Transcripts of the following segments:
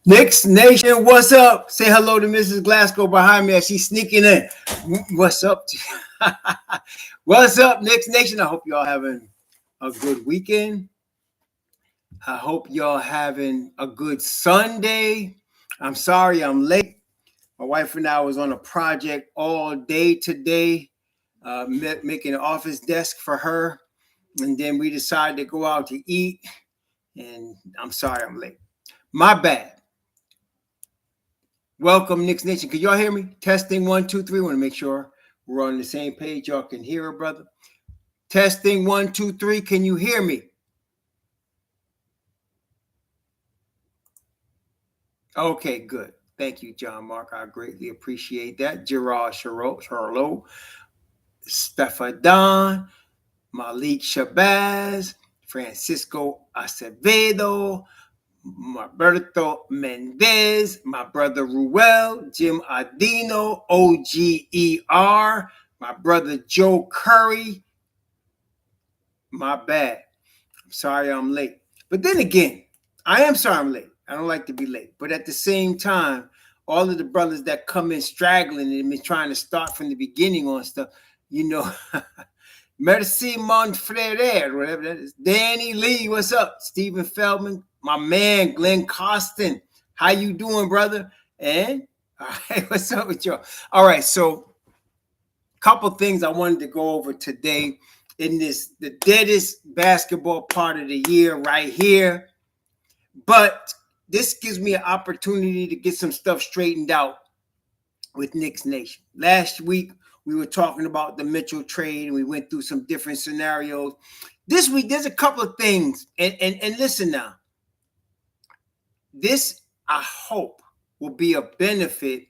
Knicks Nation, what's up? Say hello to Mrs. Glasgow behind me as she's sneaking in. What's up? What's up, Knicks Nation? I hope y'all having a good weekend. I hope y'all having a good Sunday. I'm sorry I'm late. My wife and I was on a project all day today, making an office desk for her. And then we decided to go out to eat. And I'm sorry I'm late. My bad. Welcome, Knicks Nation. Can y'all hear me? Testing 1, 2, 3. Want to make sure we're on the same page. Y'all can hear it, brother. Testing 1, 2, 3. Can you hear me? Okay, good. Thank you, John Mark. I greatly appreciate that. Gerard Charlot, Stefan, Malik Shabazz, Francisco Acevedo, Marberto Mendez, my brother Ruel, Jim Adino, OGER, my brother Joe Curry. My bad. I'm sorry I'm late. But then again, I am sorry I'm late. I don't like to be late. But at the same time, all of the brothers that come in straggling and been trying to start from the beginning on stuff, you know, Merci mon frère, whatever that is. Danny Lee, what's up? Stephen Feldman, my man, Glenn Costin. How you doing, brother? And all right, what's up with y'all? All right, so a couple things I wanted to go over today in the deadest basketball part of the year right here. But this gives me an opportunity to get some stuff straightened out with Knicks Nation. Last week, we were talking about the Mitchell trade, and we went through some different scenarios. This week, there's a couple of things. And listen now. This, I hope, will be a benefit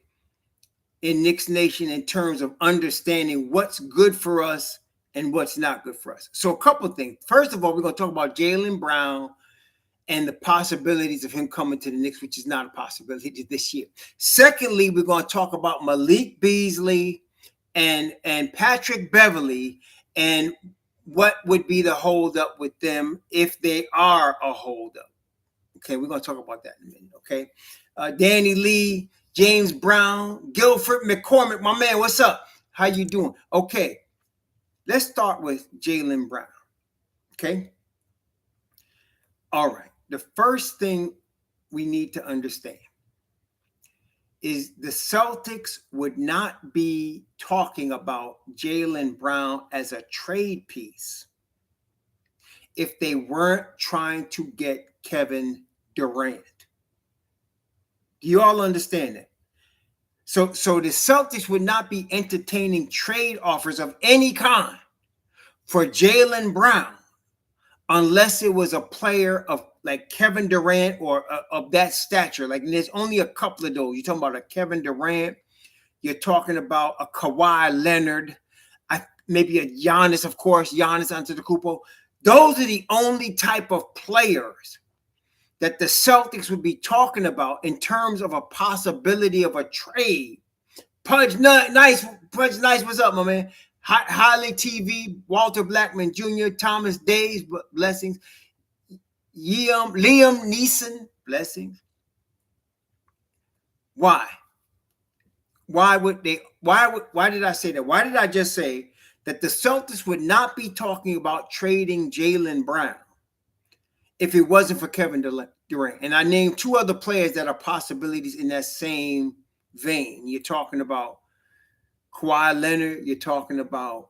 in Knicks Nation in terms of understanding what's good for us and what's not good for us. So a couple of things. First of all, we're going to talk about Jaylen Brown and the possibilities of him coming to the Knicks, which is not a possibility this year. Secondly, we're going to talk about Malik Beasley and Patrick Beverley and what would be the holdup with them if they are a holdup. Okay, we're going to talk about that in a minute, okay? Danny Lee, James Brown, Guilford McCormick, my man, what's up? How you doing? Okay, let's start with Jaylen Brown, okay? All right, the first thing we need to understand is the Celtics would not be talking about Jaylen Brown as a trade piece if they weren't trying to get Kevin Durant. Do you all understand that? So the Celtics would not be entertaining trade offers of any kind for Jaylen Brown unless it was a player of like Kevin Durant or of that stature. Like, there's only a couple of those. You're talking about a Kevin Durant. You're talking about a Kawhi Leonard. Maybe a Giannis, of course. Giannis Antetokounmpo. Those are the only type of players that the Celtics would be talking about in terms of a possibility of a trade. Pudge Nice, what's up, my man? Highly TV, Walter Blackman Jr., Thomas Days, blessings. Liam Neeson, blessings. Why? Why did I say that? Why did I just say that the Celtics would not be talking about trading Jaylen Brown if it wasn't for Kevin Durant? And I named two other players that are possibilities in that same vein. You're talking about Kawhi Leonard. You're talking about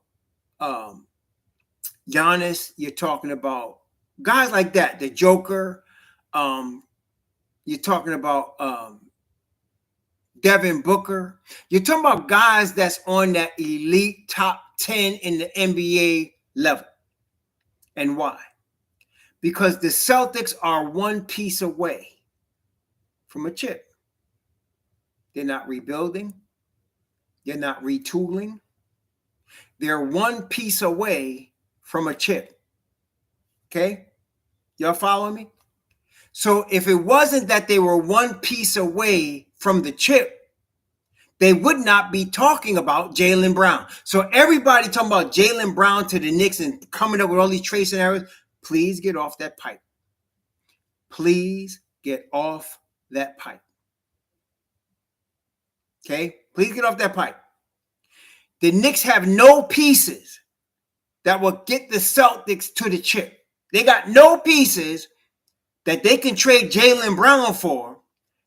Giannis. You're talking about guys like that, the Joker. You're talking about Devin Booker. You're talking about guys that's on that elite top 10 in the NBA level. And why? Because the Celtics are one piece away from a chip. They're not rebuilding. They're not retooling. They're one piece away from a chip. Okay? Y'all follow me? So if it wasn't that they were one piece away from the chip, they would not be talking about Jaylen Brown. So everybody talking about Jaylen Brown to the Knicks and coming up with all these trade scenarios, please get off that pipe. Please get off that pipe. Okay? Please get off that pipe. The Knicks have no pieces that will get the Celtics to the chip. They got no pieces that they can trade Jaylen Brown for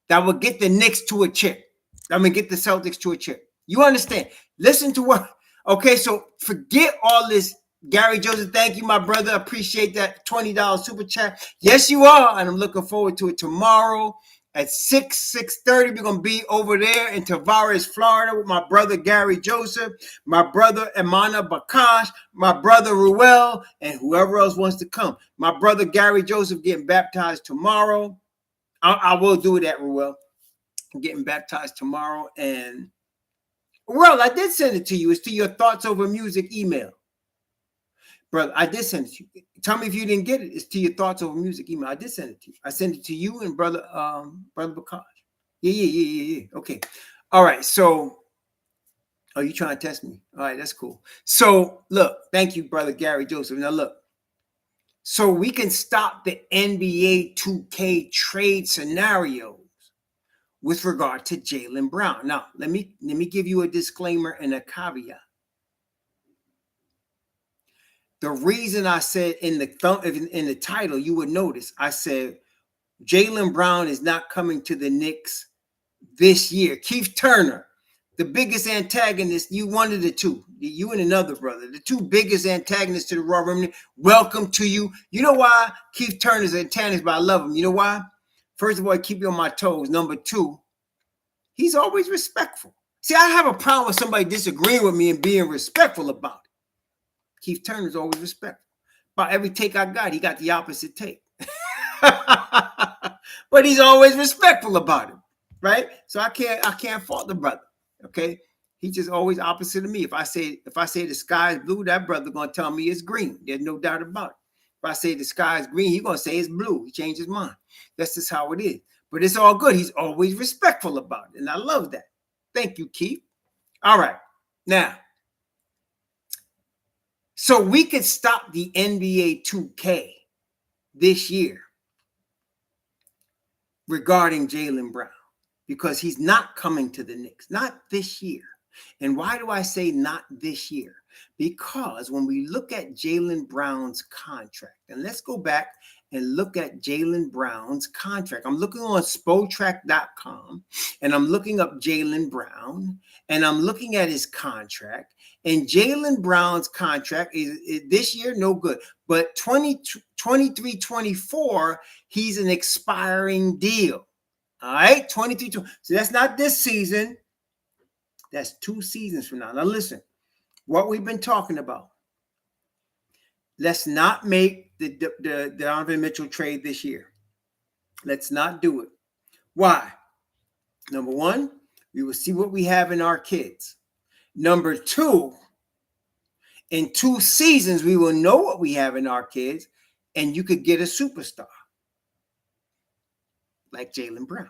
that will get the Knicks to a chip. Get the Celtics to a chip. You understand? Listen to what. Okay, so forget all this. Gary Joseph, thank you, my brother. Appreciate that $20 super chat. Yes, you are, and I'm looking forward to it tomorrow at 6:30. We're going to be over there in Tavares, Florida with my brother Gary Joseph, my brother Emana Bakash, my brother Ruel, and whoever else wants to come. My brother Gary Joseph getting baptized tomorrow. I will do it at Ruel. I'm getting baptized tomorrow. And, well, I did send it to you. It's to your Thoughts Over Music email. Brother, I did send it to you. Tell me if you didn't get it. It's to your Thoughts Over Music email. I did send it to you. I sent it to you and brother Bakash. Yeah. Okay. All right. So, oh, you trying to test me? All right, that's cool. So, look, thank you, brother Gary Joseph. Now, look. So we can stop the NBA 2K trade scenarios with regard to Jaylen Brown. Now, let me give you a disclaimer and a caveat. The reason I said in the title, you would notice I said Jaylen Brown is not coming to the Knicks this year. Keith Turner, the biggest antagonist, you one of the two, you and another brother, the two biggest antagonists to the Raw Remnant, welcome to you. You know why Keith Turner's an antagonist, but I love him. You know why? First of all, I keep you on my toes. Number two, he's always respectful. See, I have a problem with somebody disagreeing with me and being respectful about it. Keith Turner's always respectful. About every take I got, he got the opposite take. But he's always respectful about it, right? So I can't fault the brother. Okay, he's just always opposite of me. If I say the sky is blue, that brother gonna tell me it's green. There's no doubt about it. If I say the sky is green, he's gonna say it's blue. He changed his mind. That's just how it is. But it's all good. He's always respectful about it, and I love that. Thank you, Keith. All right, now, so we could stop the NBA 2K this year regarding Jaylen Brown, because he's not coming to the Knicks, not this year. And why do I say not this year? Because when we look at Jaylen Brown's contract, and let's go back and look at Jaylen Brown's contract. I'm looking on Spotrac.com, and I'm looking up Jaylen Brown, and I'm looking at his contract. And Jaylen Brown's contract is this year, no good. But 23-24, he's an expiring deal. All right, 23. So that's not this season. That's 2 seasons from now. Now listen, what we've been talking about. Let's not make the Donovan Mitchell trade this year. Let's not do it. Why? Number one, we will see what we have in our kids. Number two, in 2 seasons, we will know what we have in our kids, and you could get a superstar like Jaylen Brown.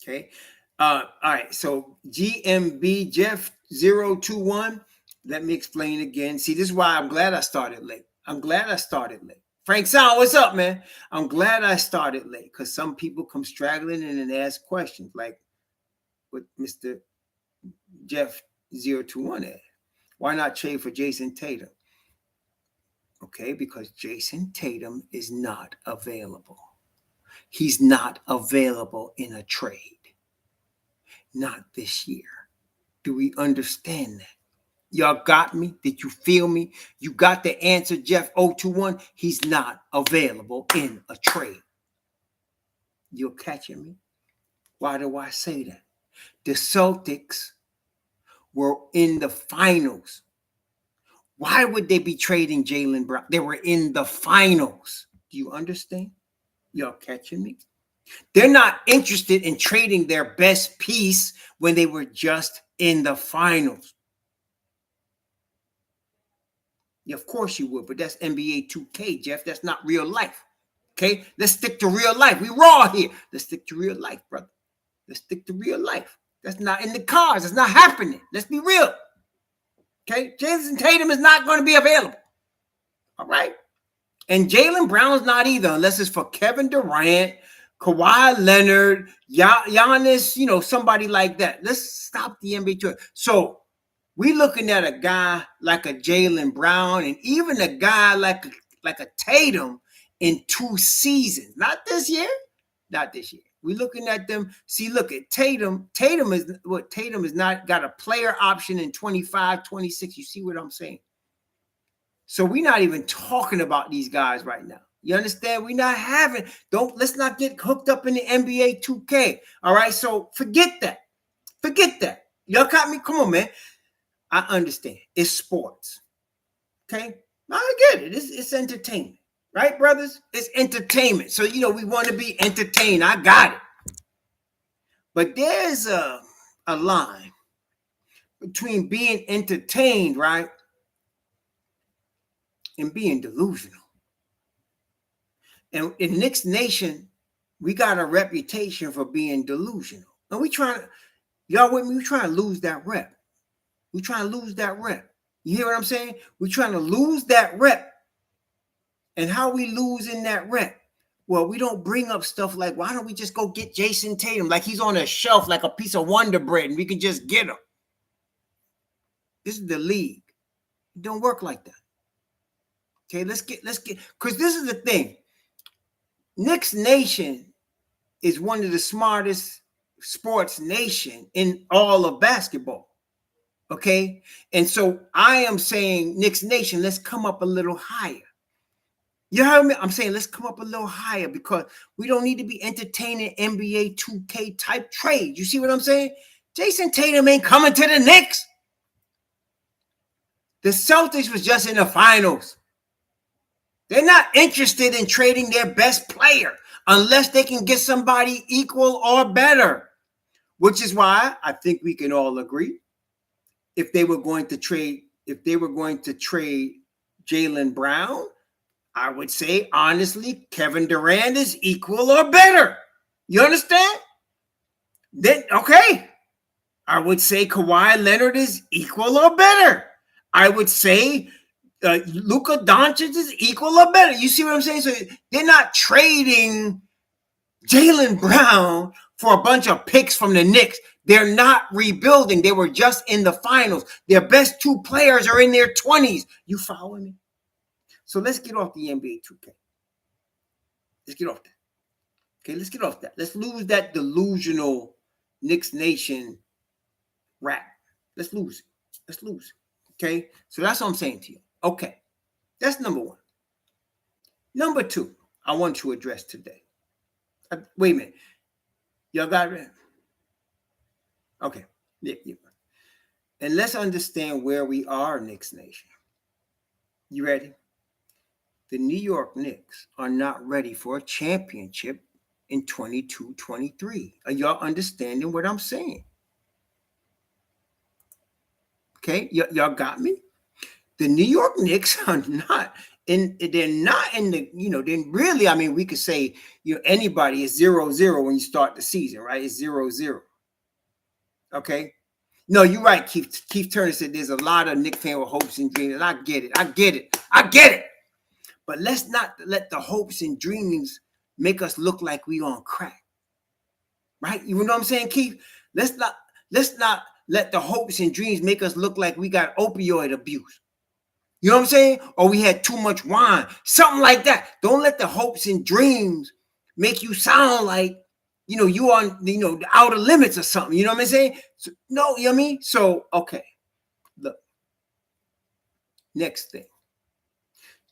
Okay. All right. So GMB Jeff 021. Let me explain again. See, this is why I'm glad I started late. Frank Sound, what's up, man? I'm glad I started late because some people come straggling in and ask questions like what Mr. Jeff 021 asked. Why not trade for Jason Tatum? Okay, because Jason Tatum is not available. He's not available in a trade. Not this year. Do we understand that? Y'all got me? Did you feel me? You got the answer, Jeff 021. He's not available in a trade. You're catching me? Why do I say that? The Celtics were in the finals. Why would they be trading Jaylen Brown? They were in the finals. Do you understand? Y'all catching me? They're not interested in trading their best piece when they were just in the finals. Yeah, of course you would, but that's NBA 2K, Jeff. That's not real life. Okay? Let's stick to real life. We raw here. Let's stick to real life, brother. Let's stick to real life. That's not in the cards. It's not happening. Let's be real. Okay? Jason Tatum is not going to be available. All right? And Jaylen Brown's not either, unless it's for Kevin Durant, Kawhi Leonard, Giannis, somebody like that. Let's stop the NBA tour. So we looking at a guy like a Jaylen Brown and even a guy like a Tatum in 2 seasons. Not this year. Not this year. We're looking at them. See, look at Tatum. Tatum is not got a player option in 25, 26. You see what I'm saying? So we're not even talking about these guys right now. You understand? We're not let's not get hooked up in the NBA 2K. All right. So forget that. Forget that. Y'all got me? Come on, man. I understand. It's sports. Okay. I get it. It's entertainment. Right, brothers? It's entertainment. So, we want to be entertained. I got it. But there's a line between being entertained, right, and being delusional. And in Knicks Nation, we got a reputation for being delusional. And y'all with me? We're trying to lose that rep. We're trying to lose that rep. You hear what I'm saying? We're trying to lose that rep. And how we losing that rep? Well, we don't bring up stuff like, why don't we just go get Jason Tatum like he's on a shelf like a piece of Wonder Bread and we can just get him. This is the league. It don't work like that. Okay, let's get, because this is the thing. Knicks Nation is one of the smartest sports nation in all of basketball. Okay, and so I am saying, Knicks Nation, let's come up a little higher. You heard me? I'm saying let's come up a little higher because we don't need to be entertaining NBA 2K type trades. You see what I'm saying? Jason Tatum ain't coming to the Knicks. The Celtics was just in the finals. They're not interested in trading their best player unless they can get somebody equal or better, which is why I think we can all agree if they were going to trade Jaylen Brown, I would say, honestly, Kevin Durant is equal or better. You understand? Then, okay. I would say Kawhi Leonard is equal or better. I would say Luka Doncic is equal or better. You see what I'm saying? So they're not trading Jaylen Brown for a bunch of picks from the Knicks. They're not rebuilding. They were just in the finals. Their best 2 players are in their 20s. You following me? So let's get off the NBA 2K. Let's get off that. Okay, let's get off that. Let's lose that delusional Knicks Nation rap. Let's lose it. Let's lose it. Okay, so that's what I'm saying to you. Okay, that's number 1. Number 2, I want to address today. Wait a minute. Y'all got it? Okay. Yeah. And let's understand where we are, Knicks Nation. You ready? The New York Knicks are not ready for a championship in 22-23. Are y'all understanding what I'm saying? Okay, y'all got me? The New York Knicks are not they're not in the, then really, I mean, we could say, anybody is 0-0 when you start the season, right? It's 0-0. Okay. No, you're right. Keith Turner said there's a lot of Knick fans with hopes and dreams. And I get it. But let's not let the hopes and dreams make us look like we on crack. Right? You know what I'm saying, Keith? Let's not let the hopes and dreams make us look like we got opioid abuse. You know what I'm saying? Or we had too much wine. Something like that. Don't let the hopes and dreams make you sound like, you on, the outer limits or something. You know what I'm saying? So, no, you know what I mean? So, okay. Look. Next thing.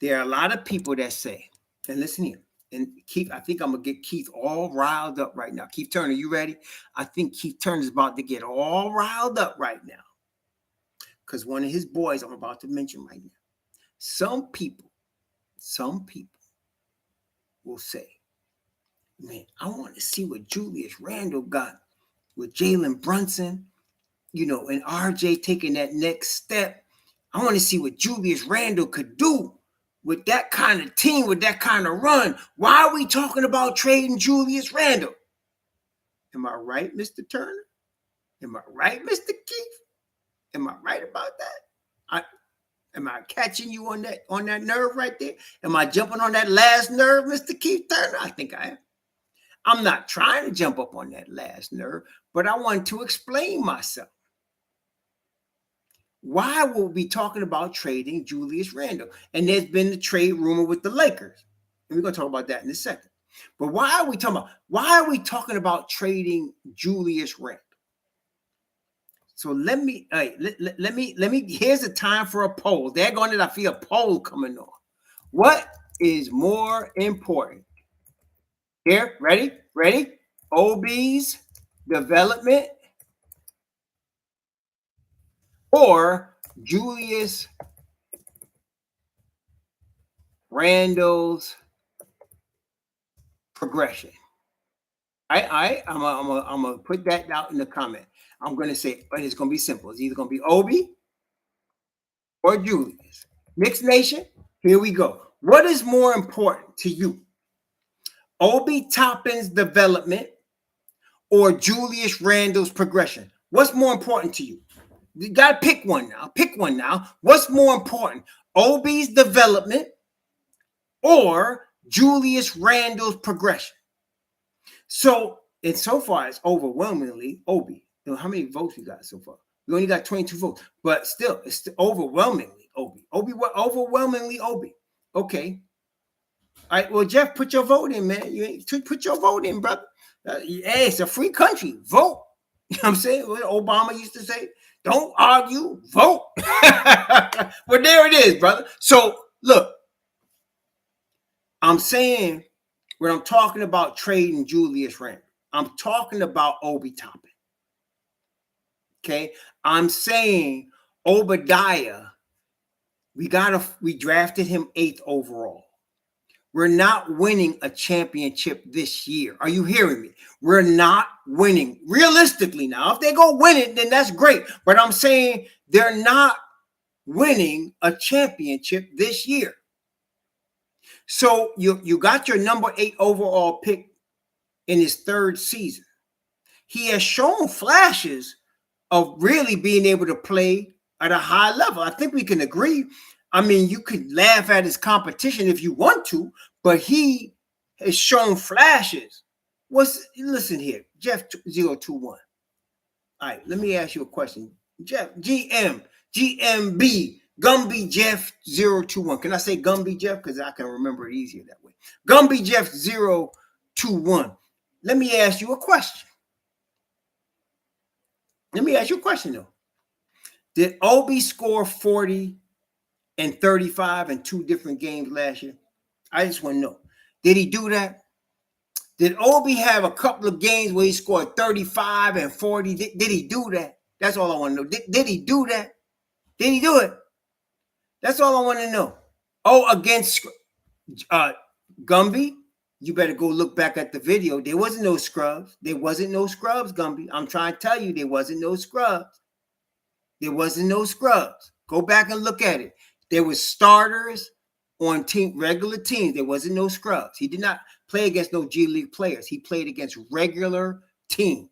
There are a lot of people that say, and listen here, and Keith, I think I'm going to get Keith all riled up right now. Keith Turner, you ready? I think Keith Turner is about to get all riled up right now. Because one of his boys I'm about to mention right now. Some people will say, man, I want to see what Julius Randle got with Jalen Brunson, and RJ taking that next step. I want to see what Julius Randle could do with that kind of team, with that kind of run. Why are we talking about trading Julius Randle? Am I right, Mr. Turner? Am I right, Mr. Keith? Am I right about that? Am I catching you on that nerve right there? Am I jumping on that last nerve, Mr. Keith Turner? I think I am. I'm not trying to jump up on that last nerve, but I want to explain myself. Why will we be talking about trading Julius Randle? And there's been the trade rumor with the Lakers. And we're going to talk about that in a second. But why are we talking about trading Julius Randle? So let me here's a time for a poll. They're going to, I feel a poll coming on. What is more important? Here, ready? OB's development or Julius Randle's progression? I'm gonna put that out in the comment. I'm gonna say, but it's gonna be simple. It's either gonna be Obi or Julius. Knicks Nation, here we go. What is more important to you? Obi Toppin's development or Julius Randle's progression? What's more important to you? You gotta pick one now. Pick one now. What's more important? Obi's development or Julius Randle's progression? So, and so far, it's overwhelmingly Obi. You know, how many votes we got so far? We only got 22 votes, but still, it's still overwhelmingly Obi. Overwhelmingly Obi. Okay. All right. Well, Jeff, put your vote in, man. Put your vote in, brother. Hey, it's a free country. Vote. You know what I'm saying? What Obama used to say, don't argue, vote. Well, there it is, brother. So, look, I'm saying, when I'm talking about trading Julius Randle, I'm talking about Obi Toppin. Okay, I'm saying Obadiah. We drafted him 8th overall. We're not winning a championship this year. Are you hearing me? We're not winning. Realistically, now, if they go win it, then that's great. But I'm saying they're not winning a championship this year. So you got your number 8 overall pick in his 3rd season. He has shown flashes of really being able to play at a high level. I think we can agree. I mean, you could laugh at his competition if you want to, but he has shown flashes. Listen here, Jeff 021. All right, let me ask you a question. Jeff, GMB, Gumby Jeff 021. Can I say Gumby Jeff? Because I can remember it easier that way. Gumby Jeff 021. Let me ask you a question. Though. Did Obi score 40 and 35 in 2 different games last year? I just want to know. Did he do that? Did Obi have a couple of games where he scored 35 and 40? Did he do that? That's all I want to know. Did he do that? Did he do it? That's all I want to know. Oh, against Gumby, you better go look back at the video. There wasn't no scrubs. Gumby. I'm trying to tell you, there wasn't no scrubs. Go back and look at it. There was starters on regular teams. There wasn't no scrubs. He did not play against no G League players. He played against regular teams.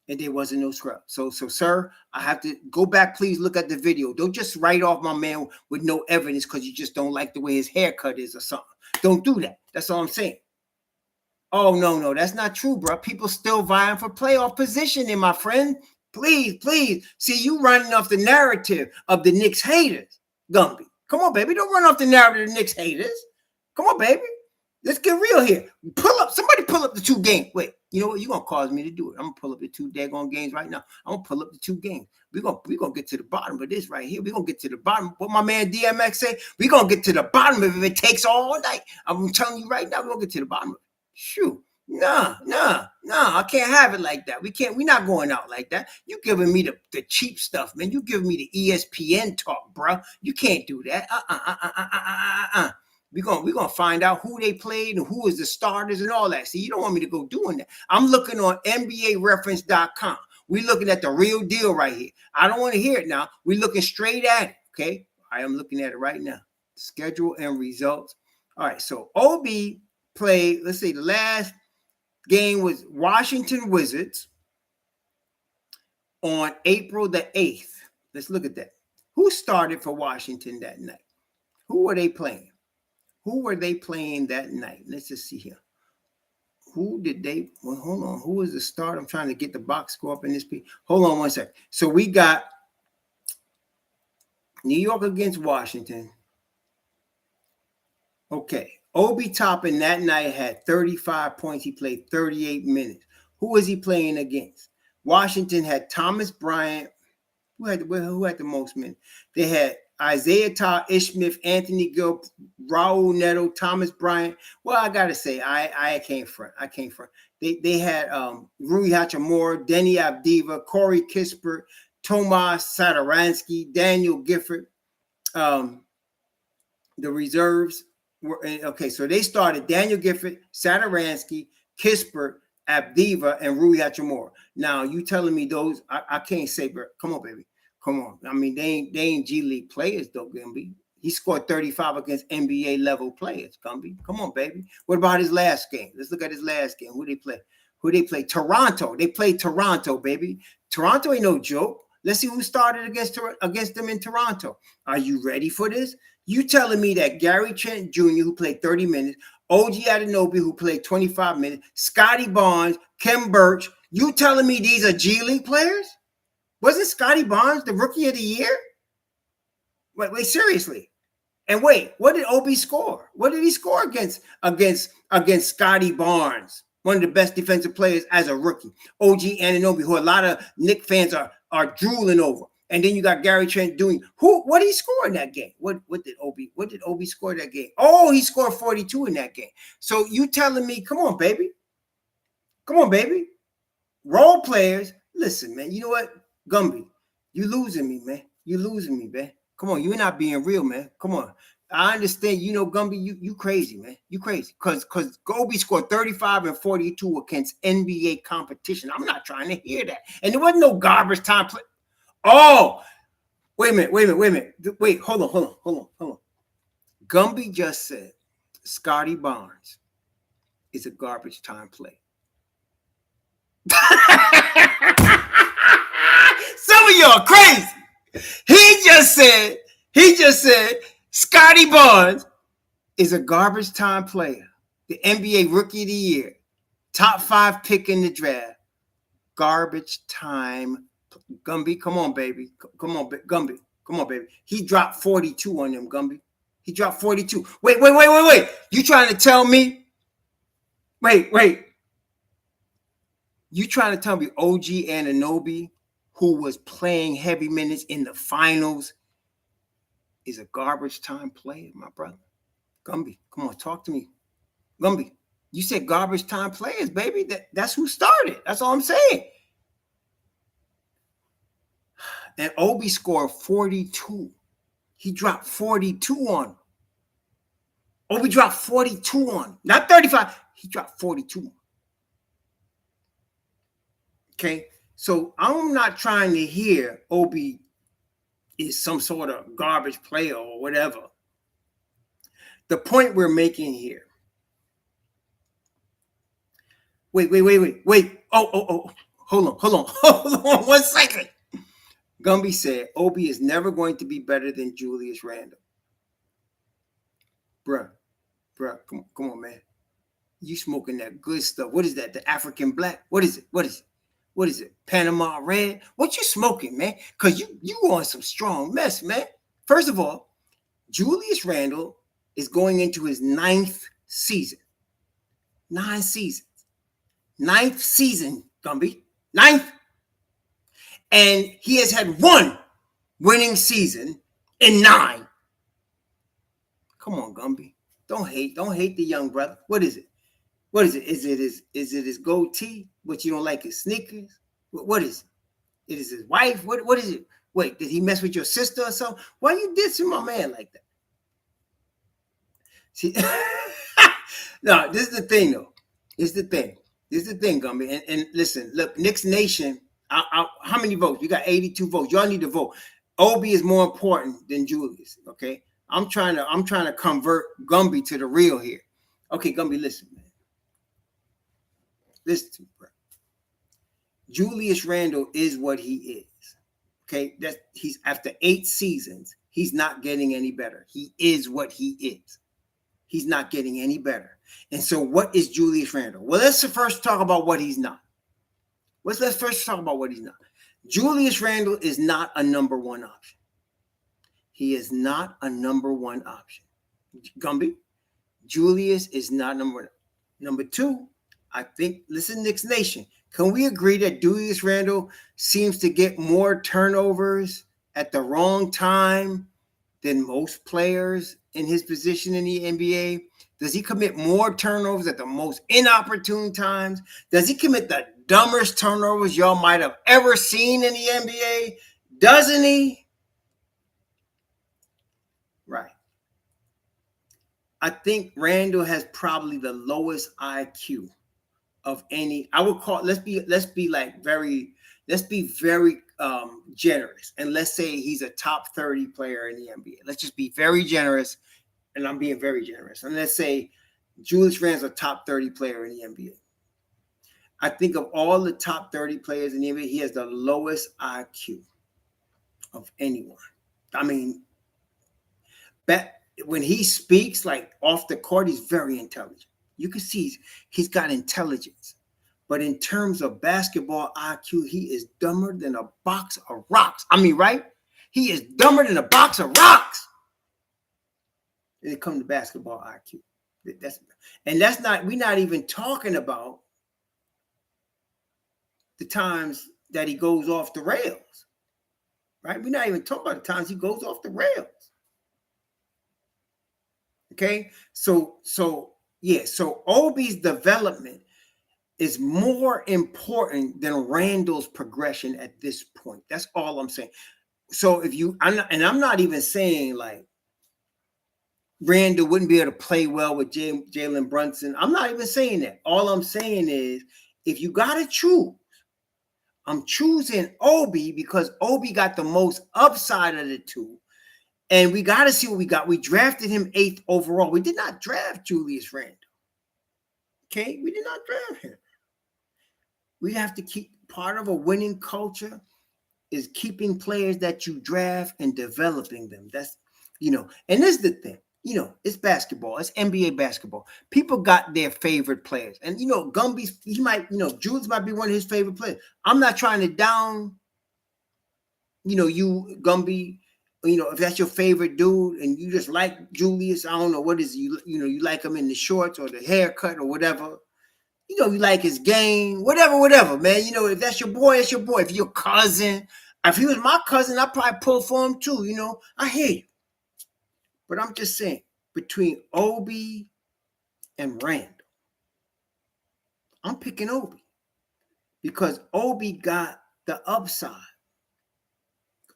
And there wasn't no scrub. So, sir, I have to go back. Please look at the video. Don't just write off my man with no evidence because you just don't like the way his haircut is or something. Don't do that. That's all I'm saying. Oh, no, that's not true, bro. People still vying for playoff positioning, my friend. Please. See, you running off the narrative of the Knicks haters, Gumby. Come on, baby. Don't run off the narrative of the Knicks haters. Come on, baby. Let's get real here. Somebody pull up the 2 games. Wait, you know what? You're going to cause me to do it. I'm going to pull up the 2 daggone games right now. I'm going to pull up the 2 games. We're going to get to the bottom of this right here. We're going to get to the bottom. What my man DMX say? We're going to get to the bottom of it if it takes all night. I'm telling you right now, we're going to get to the bottom of it. Shoot. Nah. I can't have it like that. We're not going out like that. You giving me the cheap stuff, man. You giving me the ESPN talk, bro. You can't do that. We're gonna find out who they played and who is the starters and all that. See, you don't want me to go doing that. I'm looking on NBAreference.com. We're looking at the real deal right here. I don't want to hear it now. We're looking straight at it. Okay. I am looking at it right now. Schedule and results. All right. So OB played, let's see, the last game was Washington Wizards on April the 8th. Let's look at that. Who started for Washington that night? Who were they playing? That night? Let's just see here. who did they? Well, hold on. Who was the start? I'm trying to get the box score up in this piece. Hold on one second. So we got New York against Washington. Okay. Obi Toppin that night had 35 points. He played 38 minutes. Who was he playing against? Washington had Thomas Bryant. Who had the most minutes? They had Isaiah Todd, Ish Smith, Anthony Gill, Raul Neto, Thomas Bryant. Well, I gotta say, I can't front. They had Rui Hachimura, Denny Avdiva, Corey Kispert, Tomas Satoransky, Daniel Gifford. The reserves were okay. So they started Daniel Gifford, Satoransky, Kispert, Avdiva, and Rui Hachimura. Now you telling me those? I can't say, bro. Come on, baby. Come on. I mean, they ain't G League players, though, Gumby. He scored 35 against NBA level players, Gumby. Come on, baby. What about his last game? Let's look at his last game. Who they play? Toronto. They played Toronto, baby. Toronto ain't no joke. Let's see who started against them in Toronto. Are you ready for this? You telling me that Gary Trent Jr., who played 30 minutes, OG Anunoby, who played 25 minutes, Scotty Barnes, Kem Birch, you telling me these are G League players? Wasn't Scotty Barnes the rookie of the year? Wait, seriously. And wait, what did Obi score? What did he score against Scotty Barnes, one of the best defensive players as a rookie? OG Anunoby, who a lot of Knicks fans are drooling over. And then you got Gary Trent doing what did he score in that game? What did Obi score that game? Oh, he scored 42 in that game. So you telling me, come on, baby. Role players, listen, man. You know what? Gumby, you losing me, man. Come on, you're not being real, man. Come on. I understand, Gumby, you crazy, man. You crazy. Because Obi scored 35 and 42 against NBA competition. I'm not trying to hear that. And there wasn't no garbage time play. Oh, wait a minute. Wait, hold on. Gumby just said Scotty Barnes is a garbage time play. Some of y'all crazy. He just said Scotty Barnes is a garbage time player. The NBA Rookie of the Year, top 5 pick in the draft. Garbage time. Gumby, come on, baby. Come on, Gumby. Come on, baby. He dropped 42 on them, Gumby. He dropped 42. Wait. You trying to tell me? Wait. You trying to tell me OG Anunoby, who was playing heavy minutes in the finals, is a garbage time player, my brother? Gumby, come on, talk to me. Gumby, you said garbage time players, baby. That's who started. That's all I'm saying. And Obi scored 42. He dropped 42 on. Obi dropped 42 on. Not 35. He dropped 42. Okay. So I'm not trying to hear Obi is some sort of garbage player or whatever. The point we're making here. Wait. Oh. Hold on 1 second. Gumby said Obi is never going to be better than Julius Randle. Bruh, come on, man. You smoking that good stuff. What is that? The African black? What is it? Panama red? What you smoking, man? Because you on some strong mess, man. First of all, Julius Randle is going into his 9th season. 9 seasons. 9th season, Gumby. 9th. And he has had 1 winning season in 9. Come on, Gumby. Don't hate the young brother. What is it? Is it his goatee? What you don't like his sneakers? What is it? It is his wife? What is it? Wait, did he mess with your sister or something? Why you dissing my man like that? See, no, this is the thing, though. This is the thing, Gumby. And listen, look, Knicks Nation. How many votes? You got 82 votes. Y'all need to vote. Obi is more important than Julius. Okay, I'm trying to convert Gumby to the real here. Okay, Gumby, listen, man. Listen to me, bro. Julius Randle is what he is. Okay, he's after 8 seasons. He's not getting any better. He is what he is. He's not getting any better. And so what is Julius Randle? Well, let's first talk about what he's not. Let's first talk about what he's not. Julius Randle is not a number one option. He is not a number one option. Gumby, Julius is not number one. Number two, I think, listen, Knicks Nation, can we agree that Julius Randle seems to get more turnovers at the wrong time than most players in his position in the NBA? Does he commit more turnovers at the most inopportune times? Does he commit the dumbest turnovers y'all might have ever seen in the NBA? Doesn't he? Right. I think Randle has probably the lowest IQ of any. I would call. Let's be very generous, and let's say he's a top 30 player in the NBA. Let's just be very generous, and I'm being very generous. And let's say Julius Randle's a top 30 player in the NBA. I think of all the top 30 players in the NBA, he has the lowest IQ of anyone. I mean, when he speaks, like off the court, he's very intelligent. You can see he's got intelligence. But in terms of basketball IQ, he is dumber than a box of rocks. I mean, right? He is dumber than a box of rocks. When it comes to basketball IQ. We're not even talking about the times that he goes off the rails. Right? We're not even talking about the times he goes off the rails. Okay, so Obi's development is more important than Randle's progression at this point. That's all I'm saying. So I'm not even saying like Randle wouldn't be able to play well with Jaylen Brunson. I'm not even saying that. All I'm saying is if you got to choose, I'm choosing Obi because Obi got the most upside of the two. And we got to see what we got. We drafted him 8th overall. We did not draft Julius Randle. Okay? We did not draft him. We have to keep part of a winning culture is keeping players that you draft and developing them. That's, and this is the thing. It's basketball. It's NBA basketball. People got their favorite players. And, Gumby's, Julius might be one of his favorite players. I'm not trying to down, you, Gumby. If that's your favorite dude and you just like Julius, I don't know what is you like him in the shorts or the haircut or whatever. You like his game, whatever, man. If that's your boy, it's your boy. If your cousin, if he was my cousin, I'd probably pull for him too. I hear you. But I'm just saying, between Obi and Randle, I'm picking Obi because Obi got the upside.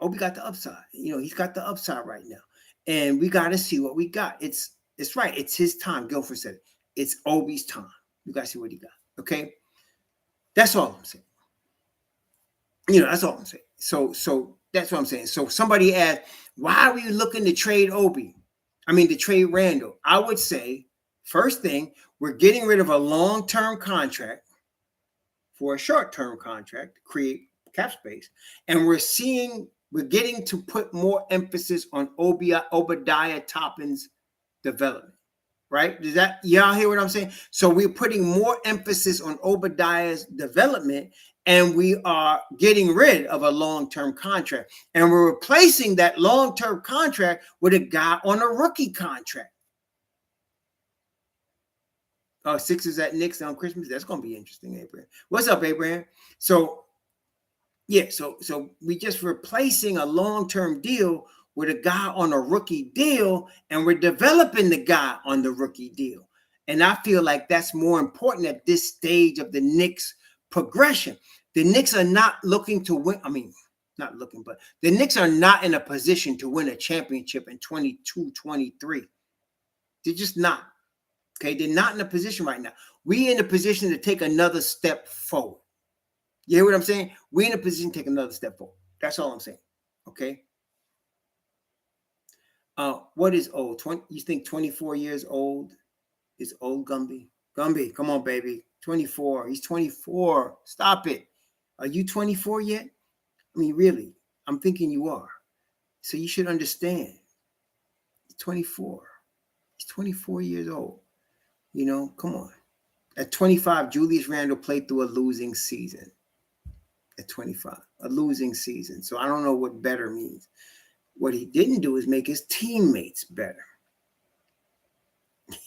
Obi got the upside. He's got the upside right now. And we got to see what we got. It's right. It's his time. Guilford said it. It's Obi's time. You got to see what he got. Okay? That's all I'm saying. That's all I'm saying. So that's what I'm saying. So somebody asked, why are we looking to trade to trade Randle? I would say, first thing, we're getting rid of a long-term contract for a short-term contract to create cap space. And we're getting to put more emphasis on Obadiah Toppin's development, right? Does that y'all hear what I'm saying? So we're putting more emphasis on Obadiah's development, and we are getting rid of a long-term contract, and we're replacing that long-term contract with a guy on a rookie contract. Sixers at Knicks on Christmas. That's going to be interesting, Abraham. What's up, Abraham? So we just replacing a long-term deal with a guy on a rookie deal, and we're developing the guy on the rookie deal. And I feel like that's more important at this stage of the Knicks progression. The Knicks are not looking to win. Not looking, but the Knicks are not in a position to win a championship in 22-23. They're just not. Okay, they're not in a position right now. We're in a position to take another step forward. You hear what I'm saying? We're in a position to take another step forward. That's all I'm saying. Okay. What is old? You think 24 years old is old, Gumby? Gumby, come on, baby. 24. He's 24. Stop it. Are you 24 yet? Really, I'm thinking you are. So you should understand. 24. He's 24 years old. You know, come on. At 25, Julius Randle played through a losing season. At 25, a losing season. So I don't know what better means. What he didn't do is make his teammates better.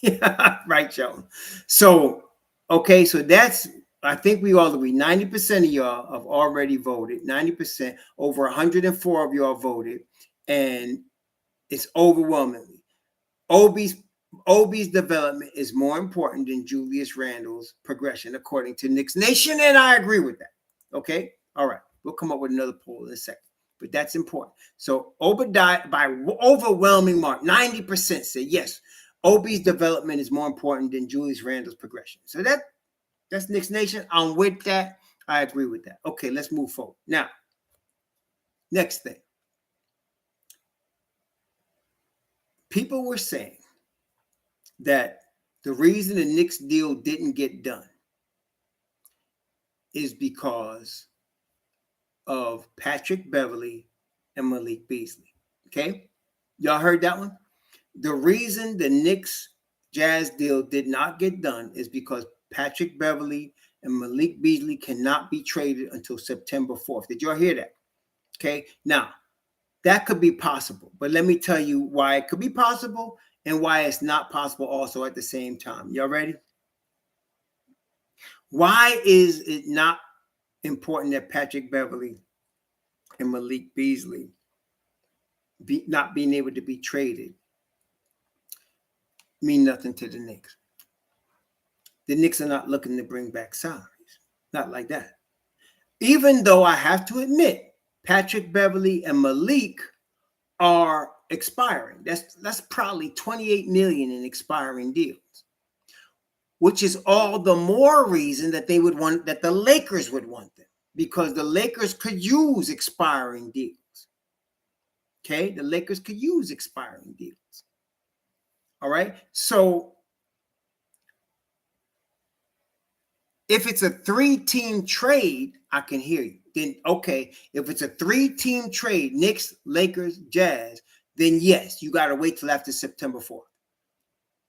Yeah, right, Joe. So, okay, so that's, I think we all agree, 90% of y'all have already voted. 90%, over 104 of y'all voted, and it's overwhelmingly. Obi's development is more important than Julius Randle's progression, according to Knicks Nation, and I agree with that. Okay, all right, we'll come up with another poll in a second, but that's important. So Obadiah, by overwhelming mark, 90% say yes, Obi's development is more important than Julius Randle's progression. So that's Knicks Nation. I'm with that. I agree with that. Okay, let's move forward. Now, next thing. People were saying that the reason the Knicks deal didn't get done is because of Patrick Beverley and Malik Beasley. Okay? Y'all heard that one? The reason the Knicks Jazz deal did not get done is because Patrick Beverley and Malik Beasley cannot be traded until September 4th. Did y'all hear that? Okay? Now, that could be possible, but let me tell you why it could be possible and why it's not possible also at the same time. Y'all ready? Why is it not important that Patrick Beverley and Malik Beasley not being able to be traded mean nothing to the Knicks? The Knicks are not looking to bring back salaries. Not like that. Even though I have to admit, Patrick Beverley and Malik are expiring. That's probably $28 million in expiring deals, which is all the more reason that they would want, that the Lakers would want them, because the Lakers could use expiring deals. Okay, the Lakers could use expiring deals. All right, so if it's a 3-team trade, I can hear you. Then, okay, if it's a 3-team trade, Knicks, Lakers, Jazz, then yes, you got to wait till after September 4th.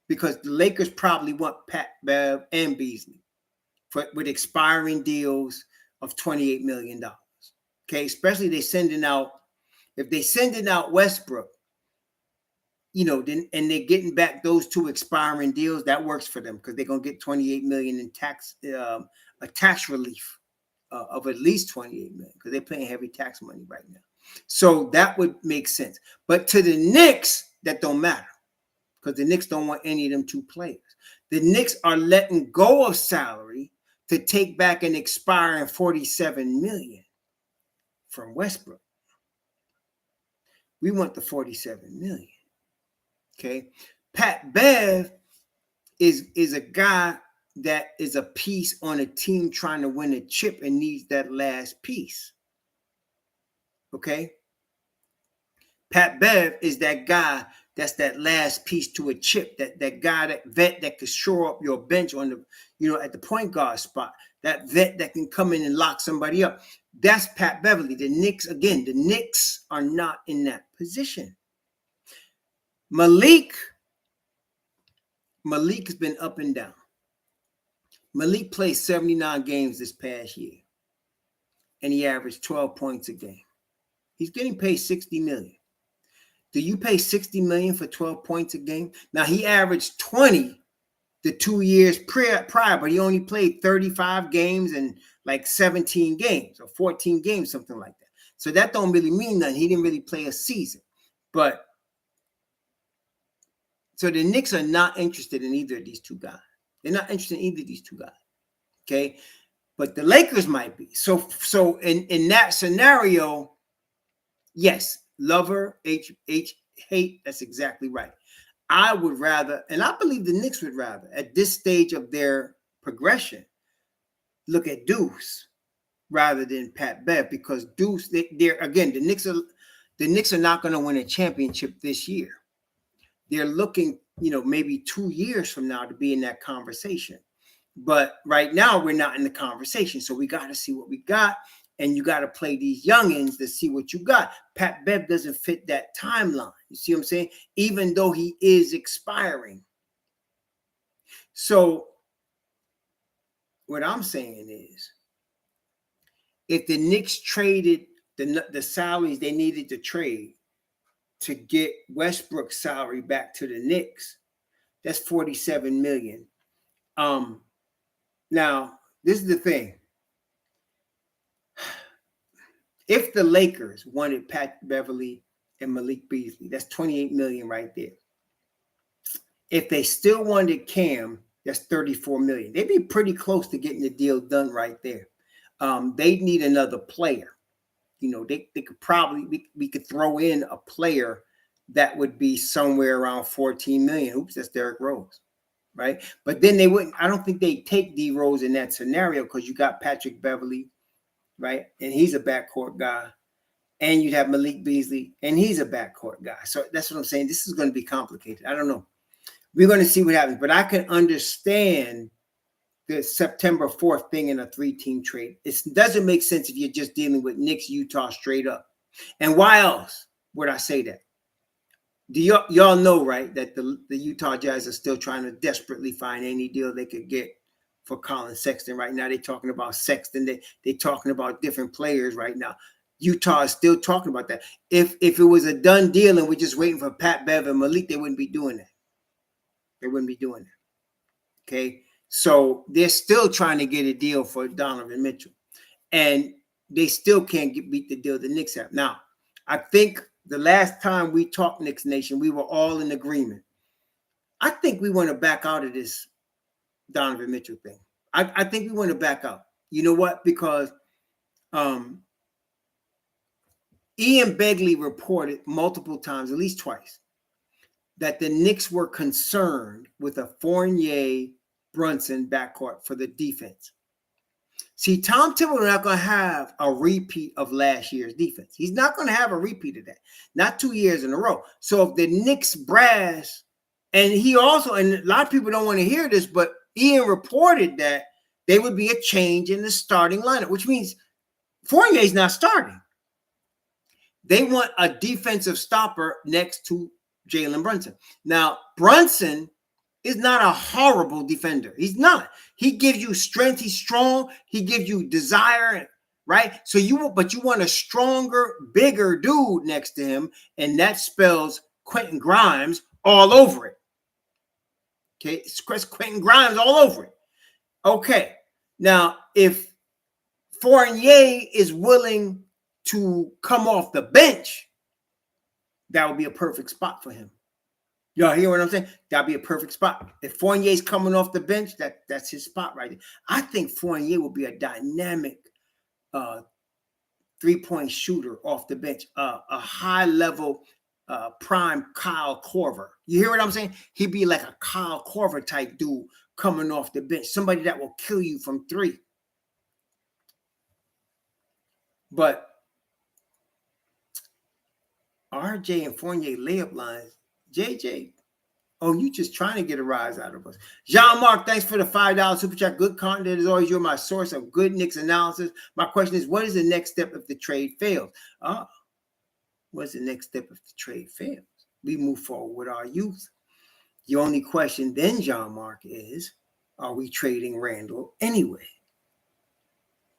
Because the Lakers probably want Pat, Bev, and Beasley with expiring deals of $28 million. Okay, especially if they're sending out Westbrook, you know, then and they're getting back those 2 expiring deals, that works for them because they're gonna get $28 million in a tax relief of at least $28 million because they're paying heavy tax money right now. So that would make sense. But to the Knicks, that don't matter because the Knicks don't want any of them 2 players. The Knicks are letting go of salary to take back an expiring $47 million from Westbrook. We want the $47 million. Okay, Pat Bev is a guy that is a piece on a team trying to win a chip and needs that last piece. Okay, Pat Bev is that guy that's that last piece to a chip, that guy, that vet that could shore up your bench on the, you know, at the point guard spot, that vet that can come in and lock somebody up. That's Pat Beverley. The Knicks are not in that position. Malik has been up and down. Malik played 79 games this past year, and he averaged 12 points a game. He's getting paid $60 million. Do you pay $60 million for 12 points a game? Now, he averaged 20 the 2 years prior, but he only played 35 games and like 17 games or 14 games, something like that. So that don't really mean nothing. He didn't really play a season. But so the Knicks are not interested in either of these 2 guys. They're not interested in either of these 2 guys. Okay. But the Lakers might be. So in that scenario, yes, lover, hate, that's exactly right. I would rather, and I believe the Knicks would rather, at this stage of their progression, look at Deuce rather than Pat Bev, because Deuce, they're again, the Knicks are not going to win a championship this year. They're looking, you know, maybe 2 years from now to be in that conversation. But right now, we're not in the conversation. So we got to see what we got. And you got to play these youngins to see what you got. Pat Bev doesn't fit that timeline. You see what I'm saying? Even though he is expiring. So what I'm saying is, if the Knicks traded the salaries they needed to trade to get Westbrook's salary back to the Knicks, that's $47 million. Now, this is the thing. If the Lakers wanted Pat Beverley and Malik Beasley, that's $28 million right there. If they still wanted Cam, that's $34 million. They'd be pretty close to getting the deal done right there. They'd need another player. You know, they could probably, we could throw in a player that would be somewhere around $14 million. Oops, that's Derrick Rose, right? But then they wouldn't, I don't think they'd take D Rose in that scenario because you got Patrick Beverley, right? And he's a backcourt guy. And you'd have Malik Beasley, and he's a backcourt guy. So that's what I'm saying. This is going to be complicated. I don't know. We're going to see what happens. But I can understand the September 4th thing in a 3-team trade. It doesn't make sense if you're just dealing with Knicks, Utah straight up. And why else would I say that? Do y'all know, right, that the Utah Jazz are still trying to desperately find any deal they could get for Colin Sexton right now? They're talking about Sexton. They're talking about different players right now. Utah is still talking about that. If it was a done deal and we're just waiting for Pat Bev and Malik, they wouldn't be doing that. They wouldn't be doing that. Okay. So they're still trying to get a deal for Donovan Mitchell. And they still can't beat the deal the Knicks have. Now, I think the last time we talked Knicks Nation, we were all in agreement. I think we want to back out of this Donovan Mitchell thing. I think we want to back out. You know what? Because Ian Begley reported multiple times, at least twice, that the Knicks were concerned with a Fournier-Brunson backcourt for the defense. See, Tom Thibodeau is not going to have a repeat of last year's defense. He's not going to have a repeat of that. Not 2 years in a row. So if the Knicks brass, and he also, and a lot of people don't want to hear this, but Ian reported that there would be a change in the starting lineup, which means Fournier's not starting. They want a defensive stopper next to Jaylen Brunson. Now, Brunson is not a horrible defender. He's not. He gives you strength. He's strong. He gives you desire, right? So you want a stronger, bigger dude next to him, and that spells Quentin Grimes all over it. Okay, it's Quentin Grimes all over it. Okay, now if Fournier is willing to come off the bench, that would be a perfect spot for him. Y'all hear what I'm saying? That'd be a perfect spot. If Fournier's coming off the bench, that's his spot right there. I think Fournier will be a dynamic three-point shooter off the bench, a high-level prime Kyle Korver. You hear what I'm saying? He'd be like a Kyle Korver type dude coming off the bench, somebody that will kill you from three. But RJ and Fournier layup lines, JJ, oh, you just trying to get a rise out of us. Jean-Marc, thanks for the $5 super chat. Good content as always. You're my source of good Knicks analysis. My question is, what is the next step if the trade fails? What's the next step if the trade fails? We move forward with our youth. The only question then, Jean-Marc, is, are we trading Randall anyway?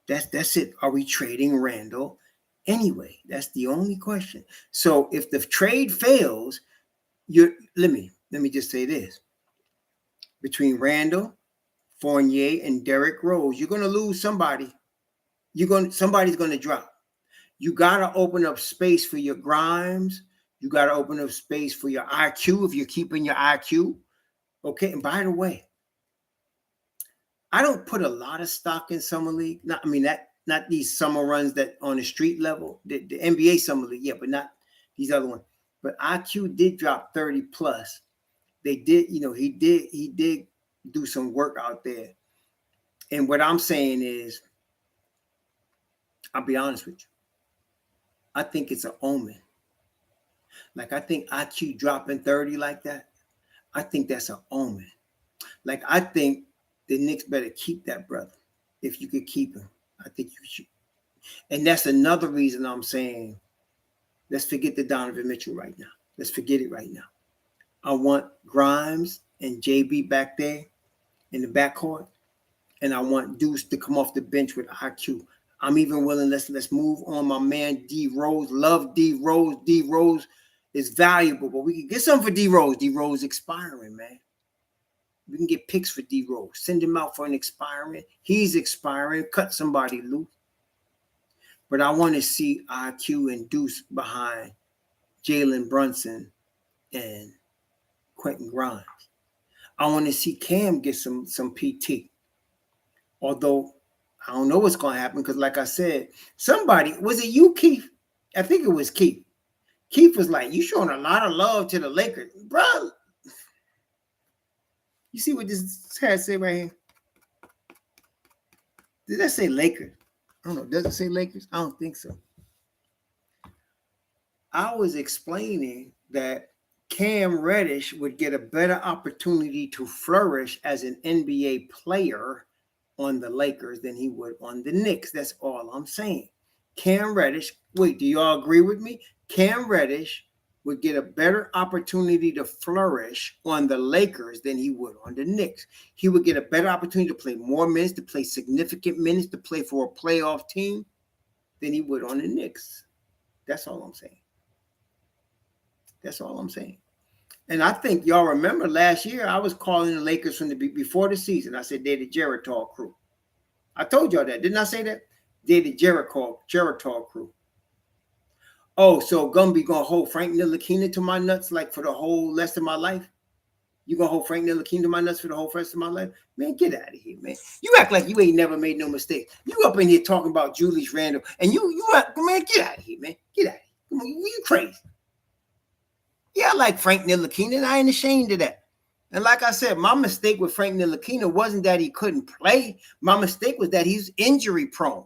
That's it. Are we trading Randall anyway? That's the only question. So if the trade fails, let me just say this. Between Randall, Fournier, and Derrick Rose, you're going to lose somebody. Somebody's going to drop. You got to open up space for your Grimes. You got to open up space for your IQ if you're keeping your IQ. Okay, and by the way, I don't put a lot of stock in Summer League. Not these summer runs that on the street level, the NBA Summer League, yeah, but not these other ones. But IQ did drop 30 plus. They did, he did do some work out there. And what I'm saying is, I'll be honest with you. I think it's an omen. Like, I think IQ dropping 30 like that, I think that's an omen. Like, I think the Knicks better keep that brother if you could keep him. I think you should. And that's another reason I'm saying, let's forget the Donovan Mitchell right now. Let's forget it right now. I want Grimes and JB back there in the backcourt, and I want Deuce to come off the bench with IQ. I'm even willing. Let's move on. My man D Rose, love D Rose. D Rose is valuable, but we can get something for D Rose. D Rose expiring, man. We can get picks for D Rose. Send him out for an expiring. He's expiring. Cut somebody loose. But I want to see IQ and Deuce behind Jalen Brunson and Quentin Grimes. I want to see Cam get some PT. Although I don't know what's going to happen because, like I said, somebody, was it you, Keith? I think it was Keith. Keith was like, you showing a lot of love to the Lakers. Bro, you see what this hat say right here? Did that say Lakers? I don't know. Does it say Lakers? I don't think so. I was explaining that Cam Reddish would get a better opportunity to flourish as an NBA player on the Lakers than he would on the Knicks. That's all I'm saying. Cam Reddish, wait, do y'all agree with me? Cam Reddish would get a better opportunity to flourish on the Lakers than he would on the Knicks. He would get a better opportunity to play more minutes, to play significant minutes, to play for a playoff team than he would on the Knicks. That's all I'm saying. That's all I'm saying. And I think y'all remember last year, I was calling the Lakers from before the season. I said they're the Geritol crew. I told y'all that. Didn't I say that? They're the Geritol crew. Oh, so Gumby going to hold Frank Ntilikina to my nuts like for the whole rest of my life? You going to hold Frank Ntilikina to my nuts for the whole rest of my life? Man, get out of here, man. You act like you ain't never made no mistake. You up in here talking about Julius Randle, and you man, get out of here, man. Get out of here. Come on, you crazy. Yeah, I like Frank Ntilikina, and I ain't ashamed of that. And like I said, my mistake with Frank Ntilikina wasn't that he couldn't play. My mistake was that he's injury prone.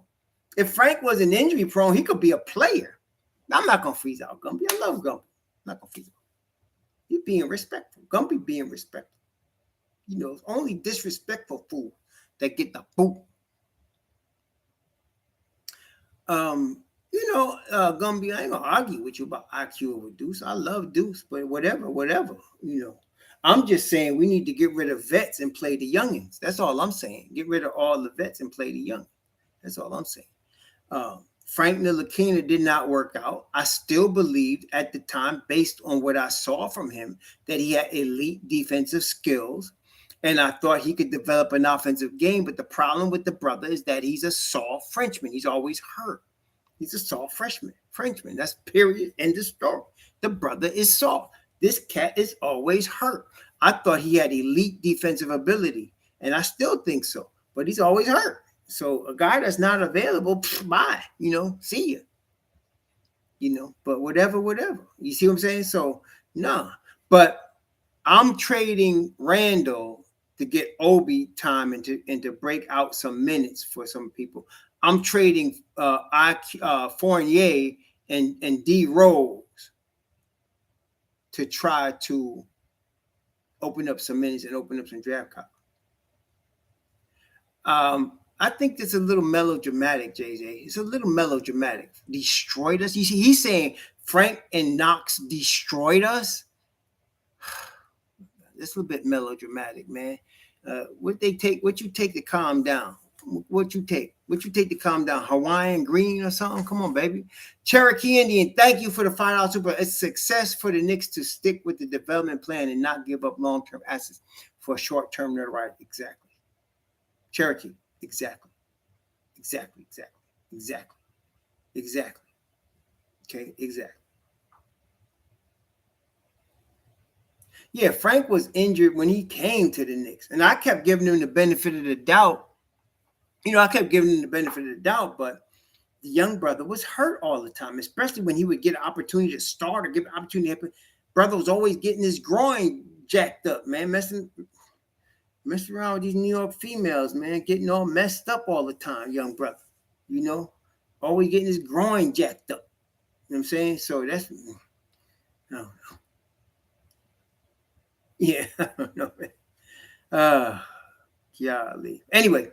If Frank wasn't injury prone, he could be a player. I'm not going to freeze out Gumby. I love Gumby. I'm not going to freeze out. He's being respectful. Gumby being respectful. You know, it's only disrespectful fools that get the boot. Gumby, I ain't gonna argue with you about IQ over Deuce. I love Deuce, but whatever, you know. I'm just saying we need to get rid of vets and play the youngins. That's all I'm saying. Get rid of all the vets and play the young. That's all I'm saying. Frank Ntilikina did not work out. I still believed at the time, based on what I saw from him, that he had elite defensive skills. And I thought he could develop an offensive game. But the problem with the brother is that he's a soft Frenchman. He's always hurt. He's a soft Frenchman. That's period. End of story. The brother is soft. This cat is always hurt. I thought he had elite defensive ability, and I still think so. But he's always hurt. So a guy that's not available, bye. You know, see you. You know, but whatever. You see what I'm saying? So, nah. But I'm trading Randall to get Obi time and to break out some minutes for some people. I'm trading Fournier and D Rose to try to open up some minutes and open up some draft capital. I think it's a little melodramatic, JJ. It's a little melodramatic. Destroyed us. You see, he's saying Frank and Knox destroyed us. It's a little bit melodramatic, man. What you take to calm down? What you take to calm down? Hawaiian green or something? Come on, baby. Cherokee Indian, thank you for the $5 super. It's success for the Knicks to stick with the development plan and not give up long-term assets for short-term notoriety. Exactly. Cherokee, exactly. Okay, exactly. Yeah, Frank was injured when he came to the Knicks, and I kept giving him the benefit of the doubt. You know, I kept giving him the benefit of the doubt, but the young brother was hurt all the time, especially when he would get an opportunity to start or get an opportunity to happen. Brother was always getting his groin jacked up, man, messing around with these New York females, man, getting all messed up all the time, young brother. You know, always getting his groin jacked up. You know what I'm saying? So that's, I don't know. Yeah, I don't know, man. Golly. Anyway.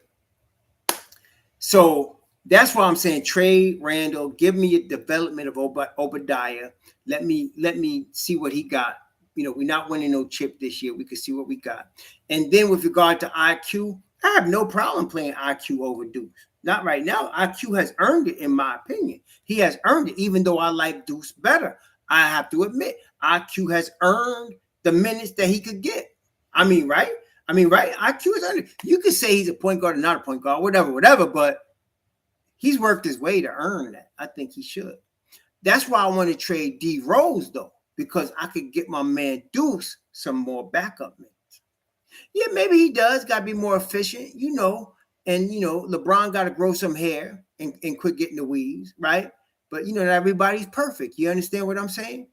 So That's why I'm saying trade Randall. Give me a development of Obadiah. Let me see what he got. We're not winning no chip this year. We can see what we got. And then with regard to IQ, I have no problem playing IQ over Deuce. Not right now. IQ has earned it, in my opinion. He has earned it, even though I like Deuce better. I have to admit, IQ has earned the minutes that he could get. I mean, right? IQ has earned it. You could say he's a point guard or not a point guard, whatever, but he's worked his way to earn that. I think he should. That's why I want to trade D Rose, though, because I could get my man Deuce some more backup minutes. Yeah, maybe he does. Got to be more efficient, And, LeBron got to grow some hair and quit getting the weaves, right? But, not everybody's perfect. You understand what I'm saying?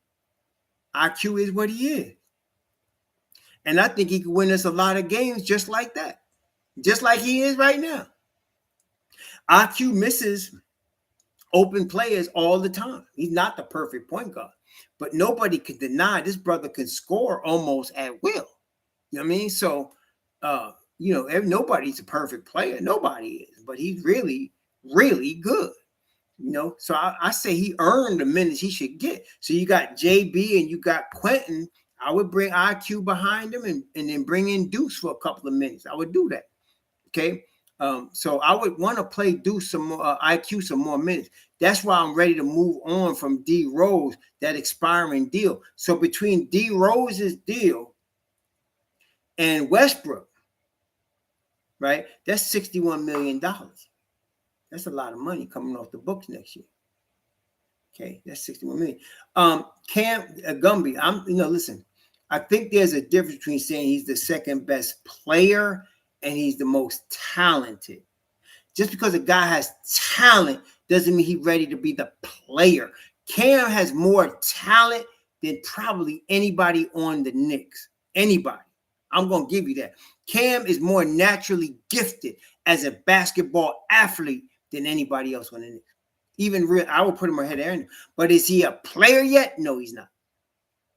IQ is what he is. And I think he could win us a lot of games just like that. Just like he is right now. IQ misses open players all the time. He's not the perfect point guard. But nobody can deny this brother can score almost at will. You know what I mean? So, nobody's a perfect player. Nobody is. But he's really, really good. So I say he earned the minutes he should get. So you got JB and you got Quentin. I would bring IQ behind him and then bring in Deuce for a couple of minutes. I would do that. Okay. So I would want to play Deuce some more, IQ some more minutes. That's why I'm ready to move on from D Rose, that expiring deal. So between D Rose's deal and Westbrook, right? That's $61 million. That's a lot of money coming off the books next year. Okay, that's $61 million. Cam Gumby, listen, I think there's a difference between saying he's the second best player and he's the most talented. Just because a guy has talent doesn't mean he's ready to be the player. Cam has more talent than probably anybody on the Knicks. Anybody. I'm going to give you that. Cam is more naturally gifted as a basketball athlete than anybody else on the Knicks. Even real, I would put him ahead of Aaron. But is he a player yet? No, he's not.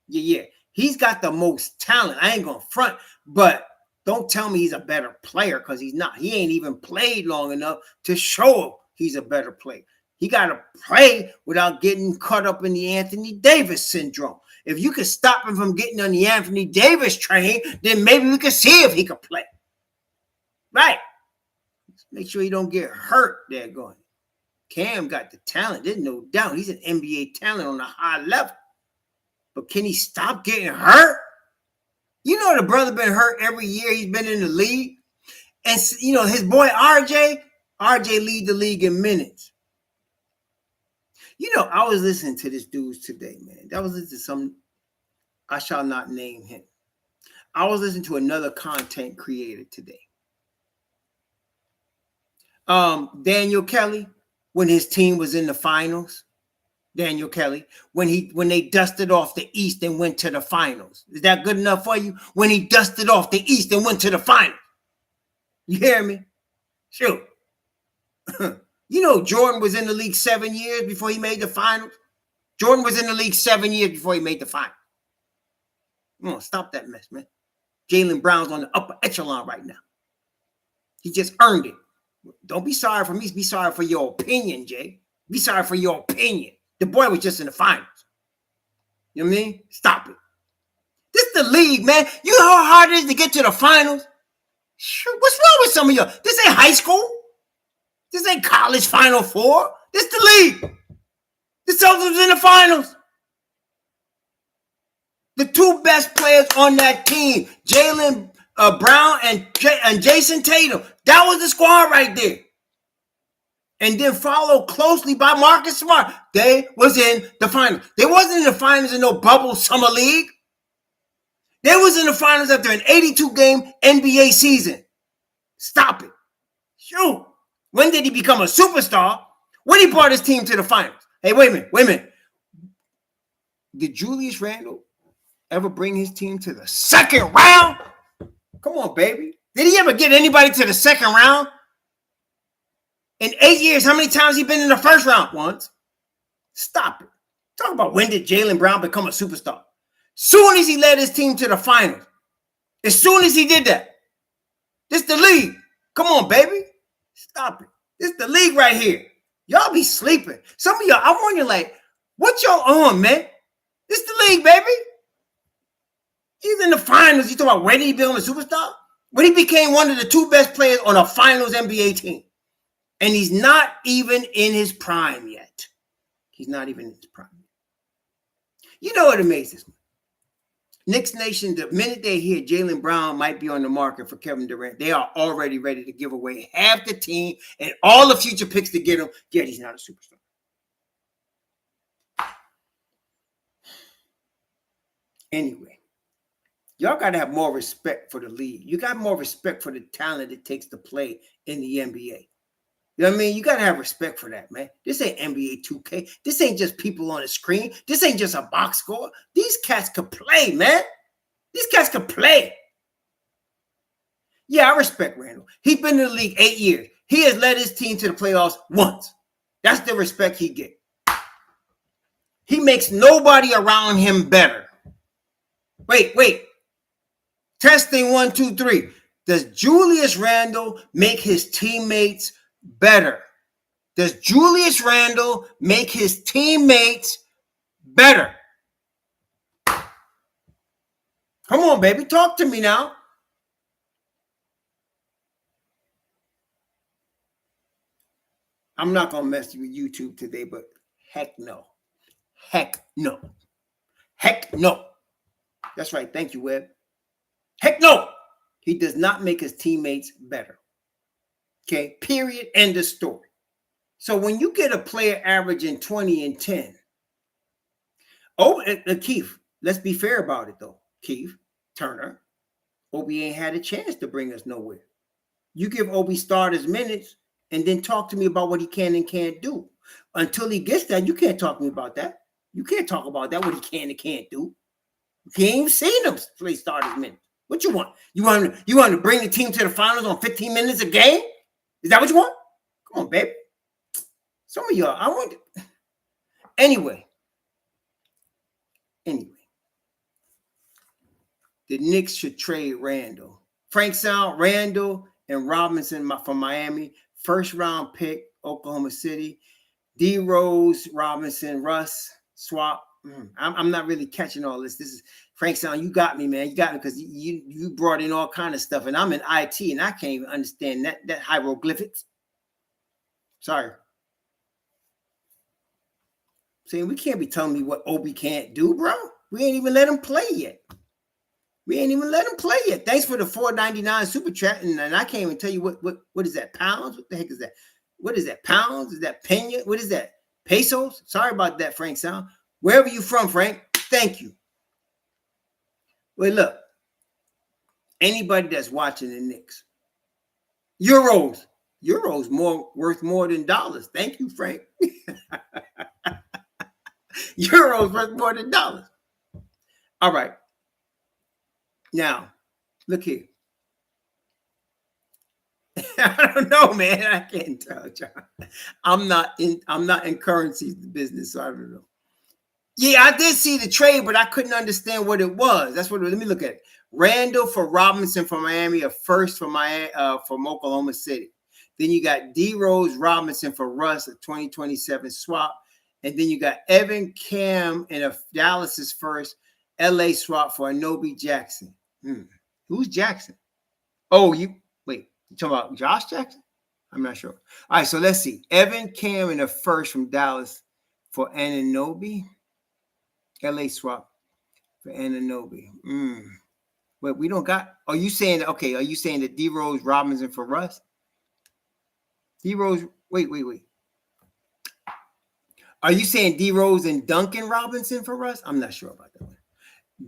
Yeah. He's got the most talent. I ain't going to front, but don't tell me he's a better player because he's not. He ain't even played long enough to show he's a better player. He got to play without getting caught up in the Anthony Davis syndrome. If you could stop him from getting on the Anthony Davis train, then maybe we could see if he could play. Right. Make sure he don't get hurt there going. Cam got the talent. There's no doubt. He's an NBA talent on a high level. But can he stop getting hurt? The brother been hurt every year he's been in the league. And, his boy RJ lead the league in minutes. I was listening to this dude today, man. I was listening to some, I shall not name him. I was listening to another content creator today. Daniel Kelly, when his team was in the finals. Daniel Kelly, when they dusted off the East and went to the finals. Is that good enough for you? When he dusted off the East and went to the finals. You hear me? Shoot. Jordan was in the league 7 years before he made the finals. Jordan was in the league 7 years before he made the finals. Come on, stop that mess, man. Jaylen Brown's on the upper echelon right now. He just earned it. Don't be sorry for me. Be sorry for your opinion, Jay. Be sorry for your opinion. The boy was just in the finals. You know what I mean? Stop it. This is the league, man. You know how hard it is to get to the finals? Sure. What's wrong with some of y'all? This ain't high school. This ain't college Final Four. This is the league. The Celtics in the finals. The two best players on that team, Jaylen Brown and Jason Tatum. That was the squad right there. And then followed closely by Marcus Smart. They was in the finals. They wasn't in the finals in no bubble summer league. They was in the finals after an 82-game NBA season. Stop it. Shoot. When did he become a superstar? When he brought his team to the finals. Hey, wait a minute. Did Julius Randle ever bring his team to the second round? Come on, baby. Did he ever get anybody to the second round? In 8 years, how many times he been in the first round? Once. Stop it. Talk about when did Jaylen Brown become a superstar? Soon as he led his team to the finals. As soon as he did that. This the league. Come on, baby. Stop it. This is the league right here. Y'all be sleeping. Some of y'all, I'm wondering, like, what y'all on, man? This is the league, baby. He's in the finals. You talking about when he became a superstar? When he became one of the 2 best players on a finals NBA team. And he's not even in his prime yet. He's not even in his prime. You know what amazes me? Knicks Nation, the minute they hear Jaylen Brown might be on the market for Kevin Durant, they are already ready to give away half the team and all the future picks to get him, yet he's not a superstar. Anyway, y'all got to have more respect for the league. You got more respect for the talent it takes to play in the NBA. You know what I mean? You got to have respect for that, man. This ain't NBA 2K. This ain't just people on the screen. This ain't just a box score. These cats could play, man. These cats could play. Yeah, I respect Randall. He's been in the league 8 years. He has led his team to the playoffs once. That's the respect he gets. He makes nobody around him better. Wait. Testing 1, 2, 3. Does Julius Randle make his teammates better? Does Julius Randle make his teammates better? Come on, baby. Talk to me now. I'm not going to mess with YouTube today, but heck no. Heck no. Heck no. That's right. Thank you, Webb. Heck no. He does not make his teammates better. Okay, period. End of story. So when you get a player averaging 20 and 10, Keith, let's be fair about it though. Keith Turner, Obi ain't had a chance to bring us nowhere. You give Obi starters minutes and then talk to me about what he can and can't do. Until he gets that, you can't talk to me about that. You can't talk about that, what he can and can't do. You ain't even seen him play starters minutes. What you want? You want to bring the team to the finals on 15 minutes a game? Is that what you want? Come on, baby. Some of y'all, I want to. Anyway. The Knicks should trade Randall. Frank Sound, Randall, and Robinson from Miami. First round pick, Oklahoma City. D Rose, Robinson, Russ, swap. I'm not really catching all this. This is Frank Sound. You got me, man. You got me because you brought in all kind of stuff, and I'm in IT, and I can't even understand that hieroglyphics. Sorry. Saying we can't be telling me what Obi can't do, bro. We ain't even let him play yet. Thanks for the $4.99 super chat, and I can't even tell you what is that, pounds? What the heck is that? What is that, pounds? Is that pena? What is that, pesos? Sorry about that, Frank Sound. Wherever you from, Frank, thank you. Well, look, anybody that's watching the Knicks, euros worth more than dollars. Thank you, Frank. Euros worth more than dollars. All right. Now, look here. I don't know, man. I can't tell, John. I'm not in currency business, so I don't know. Yeah, I did see the trade, but I couldn't understand what it was. Let me look at it. Randall for Robinson from Miami, a first from Oklahoma City. Then you got D Rose Robinson for Russ, a 2027 swap. And then you got Evan Cam and a Dallas's first LA swap for Anobi Jackson. Who's Jackson? Oh, you talking about Josh Jackson? I'm not sure. All right, so let's see. Evan Cam and a first from Dallas for Anunoby. LA swap for Anunoby. But we don't got. Are you saying that D Rose Robinson for Russ? D Rose, wait. Are you saying D Rose and Duncan Robinson for Russ? I'm not sure about that one.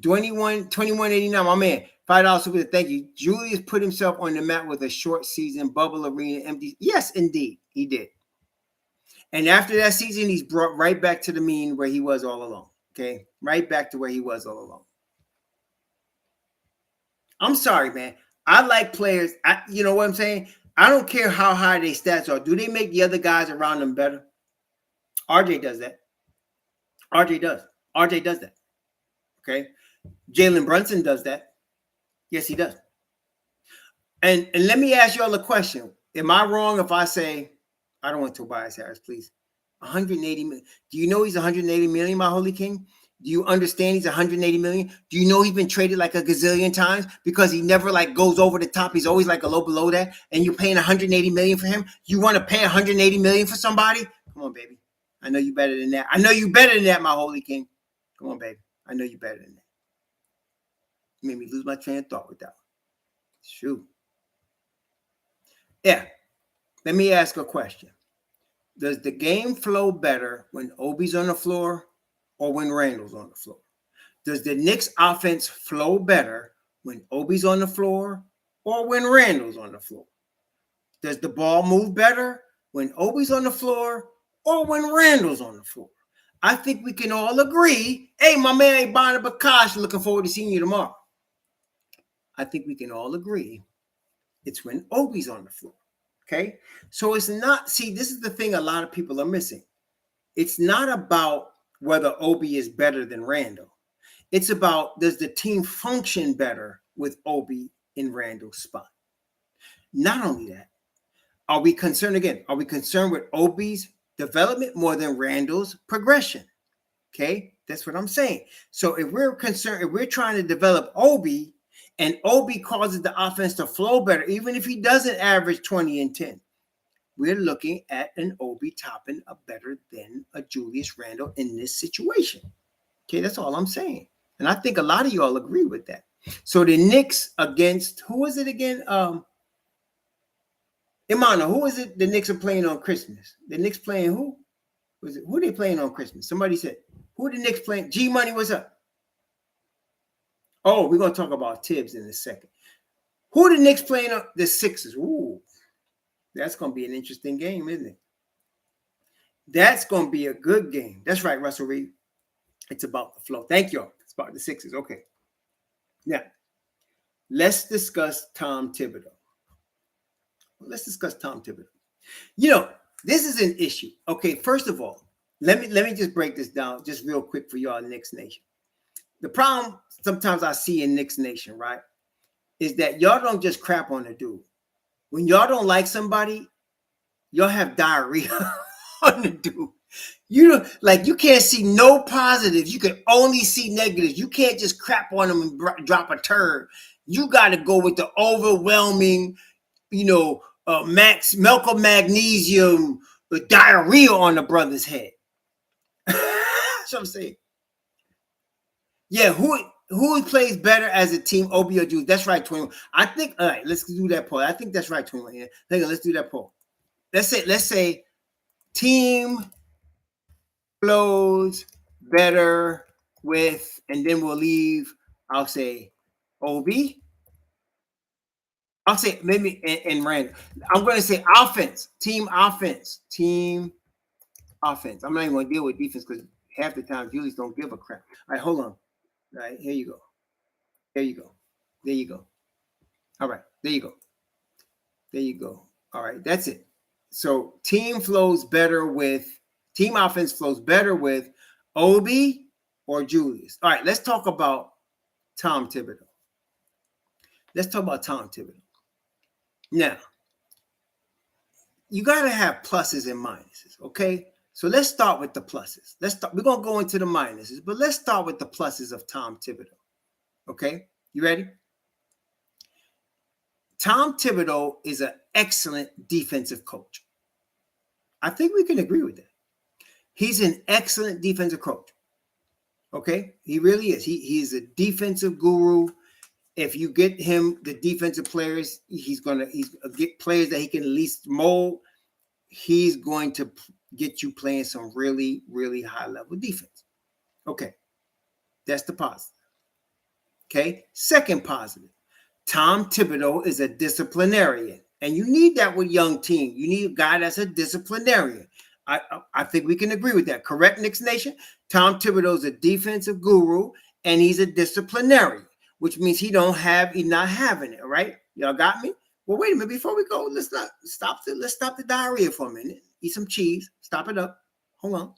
21.89, my man. $5 super. Thank you. Julius put himself on the map with a short season, bubble arena, empty. Yes, indeed, he did. And after that season, he's brought right back to the mean where he was all along. Okay, right back to where he was all along. I'm sorry, man. I like players. You know what I'm saying? I don't care how high their stats are. Do they make the other guys around them better? RJ does that. RJ does that. Okay. Jalen Brunson does that. Yes, he does. And let me ask you all a question. Am I wrong if I say I don't want Tobias Harris, please. 180 million. Do you know he's 180 million, my holy king? Do you understand he's 180 million? Do you know he's been traded like a gazillion times because he never like goes over the top? He's always like a low below that, and you're paying 180 million for him. You want to pay 180 million for somebody? Come on, baby. I know you better than that. I know you better than that, my holy king. Come on, baby. I know you better than that. You made me lose my train of thought with that one. Shoot. Yeah. Let me ask a question. Does the game flow better when Obi's on the floor or when Randall's on the floor? Does the Knicks offense flow better when Obi's on the floor or when Randall's on the floor? Does the ball move better when Obi's on the floor or when Randall's on the floor? I think we can all agree. Hey, my man Ibana Bakash, looking forward to seeing you tomorrow. I think we can all agree it's when Obi's on the floor. Okay, so it's not, see, this is the thing a lot of people are missing. It's not about whether Obi is better than Randall. It's about, does the team function better with Obi in Randall's spot? Not only that, are we concerned with Obi's development more than Randall's progression? Okay, that's what I'm saying. So if we're trying to develop Obi, and Obi causes the offense to flow better, even if he doesn't average 20 and 10. We're looking at an Obi topping a better than a Julius Randle in this situation. Okay, that's all I'm saying. And I think a lot of y'all agree with that. So the Knicks against, who is it again? Imana, who is it the Knicks are playing on Christmas? The Knicks playing who? Who are they playing on Christmas? Somebody said, who are the Knicks playing? G Money, what's up? Oh, we're going to talk about Tibbs in a second. Who are the Knicks playing on? The Sixers. Ooh, that's going to be an interesting game, isn't it? That's going to be a good game. That's right, Russell Reed. It's about the flow. Thank you. It's about the Sixers. Okay. Now, let's discuss Tom Thibodeau. You know, this is an issue. Okay, first of all, let me just break this down just real quick for y'all, Knicks Nation. The problem sometimes I see in Knicks Nation, right, is that y'all don't just crap on the dude. When y'all don't like somebody, y'all have diarrhea on the dude. You can't see no positives. You can only see negatives. You can't just crap on him and drop a turd. You got to go with the overwhelming, Malcolm Magnesium diarrhea on the brother's head. That's what I'm saying. Yeah, who plays better as a team, Obi or Juice? That's right, 21. I think, all right, let's do that poll. I think that's right, 21. Yeah. Hang on, let's do that poll. Let's say team flows better with, and then we'll leave, I'll say Obi. I'll say maybe and Randall. I'm going to say offense, team offense. I'm not even going to deal with defense because half the time Julius don't give a crap. All right, hold on. All right, here you go. There you go. All right, there you go. All right, that's it. So team offense flows better with Obi or Julius. All right, let's talk about Tom Thibodeau. Now, you got to have pluses and minuses, okay? So let's start with the pluses. We're going to go into the minuses, but let's start with the pluses of Tom Thibodeau. Okay? You ready? Tom Thibodeau is an excellent defensive coach. I think we can agree with that. He's an excellent defensive coach. Okay? He really is. He's a defensive guru. If you get him the defensive players, he's get players that he can at least mold. He's going to get you playing some really, really high-level defense. Okay. That's the positive. Okay. Second positive. Tom Thibodeau is a disciplinarian. And you need that with young team. You need a guy that's a disciplinarian. I think we can agree with that. Correct, Knicks Nation? Tom Thibodeau is a defensive guru, and he's a disciplinarian, which means he's not having it, right? Y'all got me? Well, wait a minute. Before we go, let's stop the diarrhea for a minute. Eat some cheese. Stop it up. Hold on.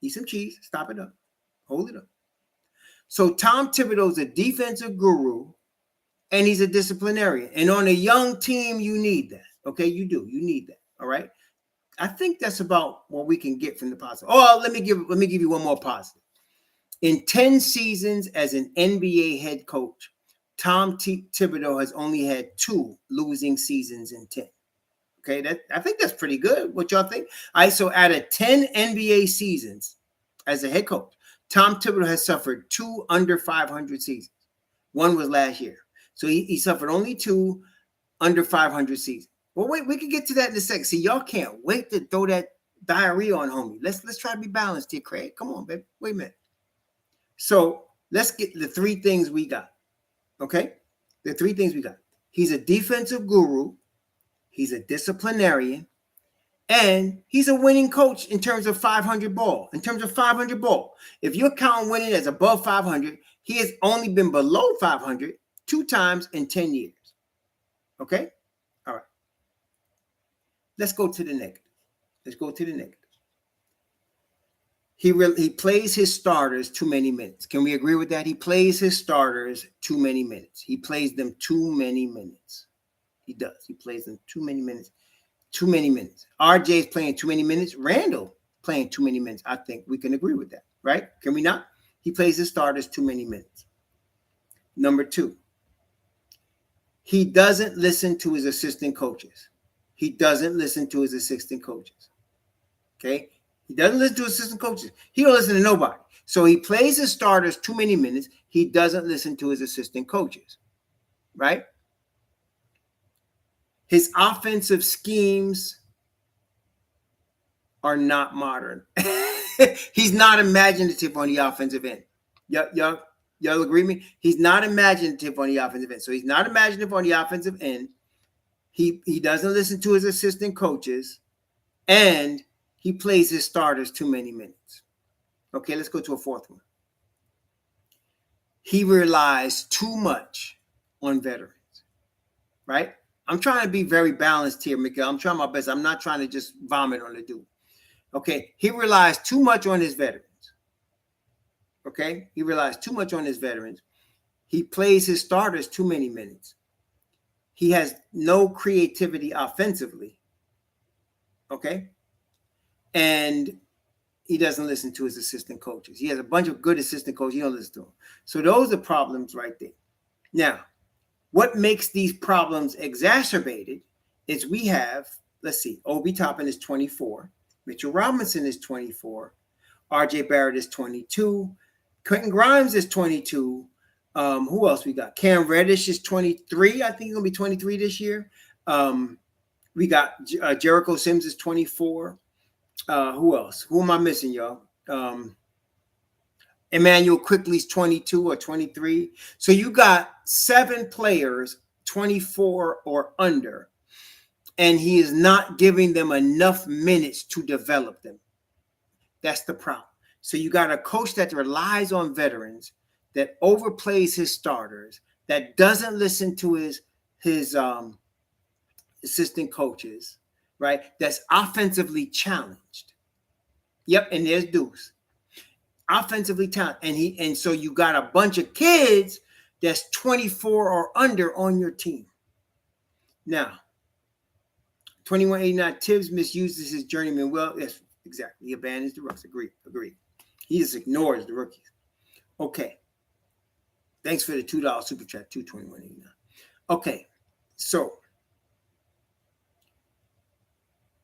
Eat some cheese. Stop it up. Hold it up. So Tom Thibodeau is a defensive guru, and he's a disciplinarian. And on a young team, you need that. Okay, you do. You need that. All right. I think that's about what we can get from the positive. Oh, let me give you one more positive. In 10 seasons as an NBA head coach, Tom Thibodeau has only had 2 losing seasons in 10. Okay, I think that's pretty good. What y'all think? So out of 10 NBA seasons as a head coach, Tom Thibodeau has suffered 2 under 500 seasons. One was last year. So he suffered only 2 under 500 seasons. Well, wait, we can get to that in a second. See, y'all can't wait to throw that diarrhea on homie. Let's try to be balanced here, Craig. Come on, baby. Wait a minute. So let's get the 3 things we got. Okay? The 3 things we got. He's a defensive guru. He's a disciplinarian. And he's a winning coach in terms of 500 ball. In terms of 500 ball. If you're counting winning as above 500, he has only been below 500 2 times in 10 years. Okay? All right. Let's go to the negative. He plays his starters too many minutes. Can we agree with that? He plays his starters too many minutes. He plays them too many minutes. He does. He plays them too many minutes. Too many minutes. RJ is playing too many minutes. Randall playing too many minutes. I think we can agree with that, right? Can we not? He plays his starters too many minutes. Number 2, he doesn't listen to his assistant coaches. He doesn't listen to his assistant coaches. Okay? He doesn't listen to assistant coaches. He don't listen to nobody. So he plays his starters too many minutes. He doesn't listen to his assistant coaches, right? His offensive schemes are not modern. He's not imaginative on the offensive end. Y'all agree with me? He's not imaginative on the offensive end. So he's not imaginative on the offensive end. He doesn't listen to his assistant coaches, and he plays his starters too many minutes. Okay, let's go to a 4th one. He relies too much on veterans, right? I'm trying to be very balanced here, Miguel. I'm trying my best. I'm not trying to just vomit on the dude. Okay, he relies too much on his veterans. Okay, he relies too much on his veterans. He plays his starters too many minutes. He has no creativity offensively. Okay, and he doesn't listen to his assistant coaches. He has a bunch of good assistant coaches. He don't listen to them. So those are problems right there. Now, what makes these problems exacerbated is we have, let's see, Obi Toppin is 24. Mitchell Robinson is 24. RJ Barrett is 22. Quentin Grimes is 22. Who else we got? Cam Reddish is 23. I think he's going to be 23 this year. We got Jericho Sims is 24. Who else? Who am I missing, y'all? Emmanuel Quickly's 22 or 23. So you got 7 players, 24 or under, and he is not giving them enough minutes to develop them. That's the problem. So you got a coach that relies on veterans, that overplays his starters, that doesn't listen to his assistant coaches, right? That's offensively challenged. Yep, and there's Deuce. Offensively talented. And so you got a bunch of kids that's 24 or under on your team. Now, 2189, Tibbs misuses his journeyman. Well, yes, exactly. He abandons the rookies. Agreed. He just ignores the rookies. Okay. Thanks for the $2 super chat, 22189. Okay. So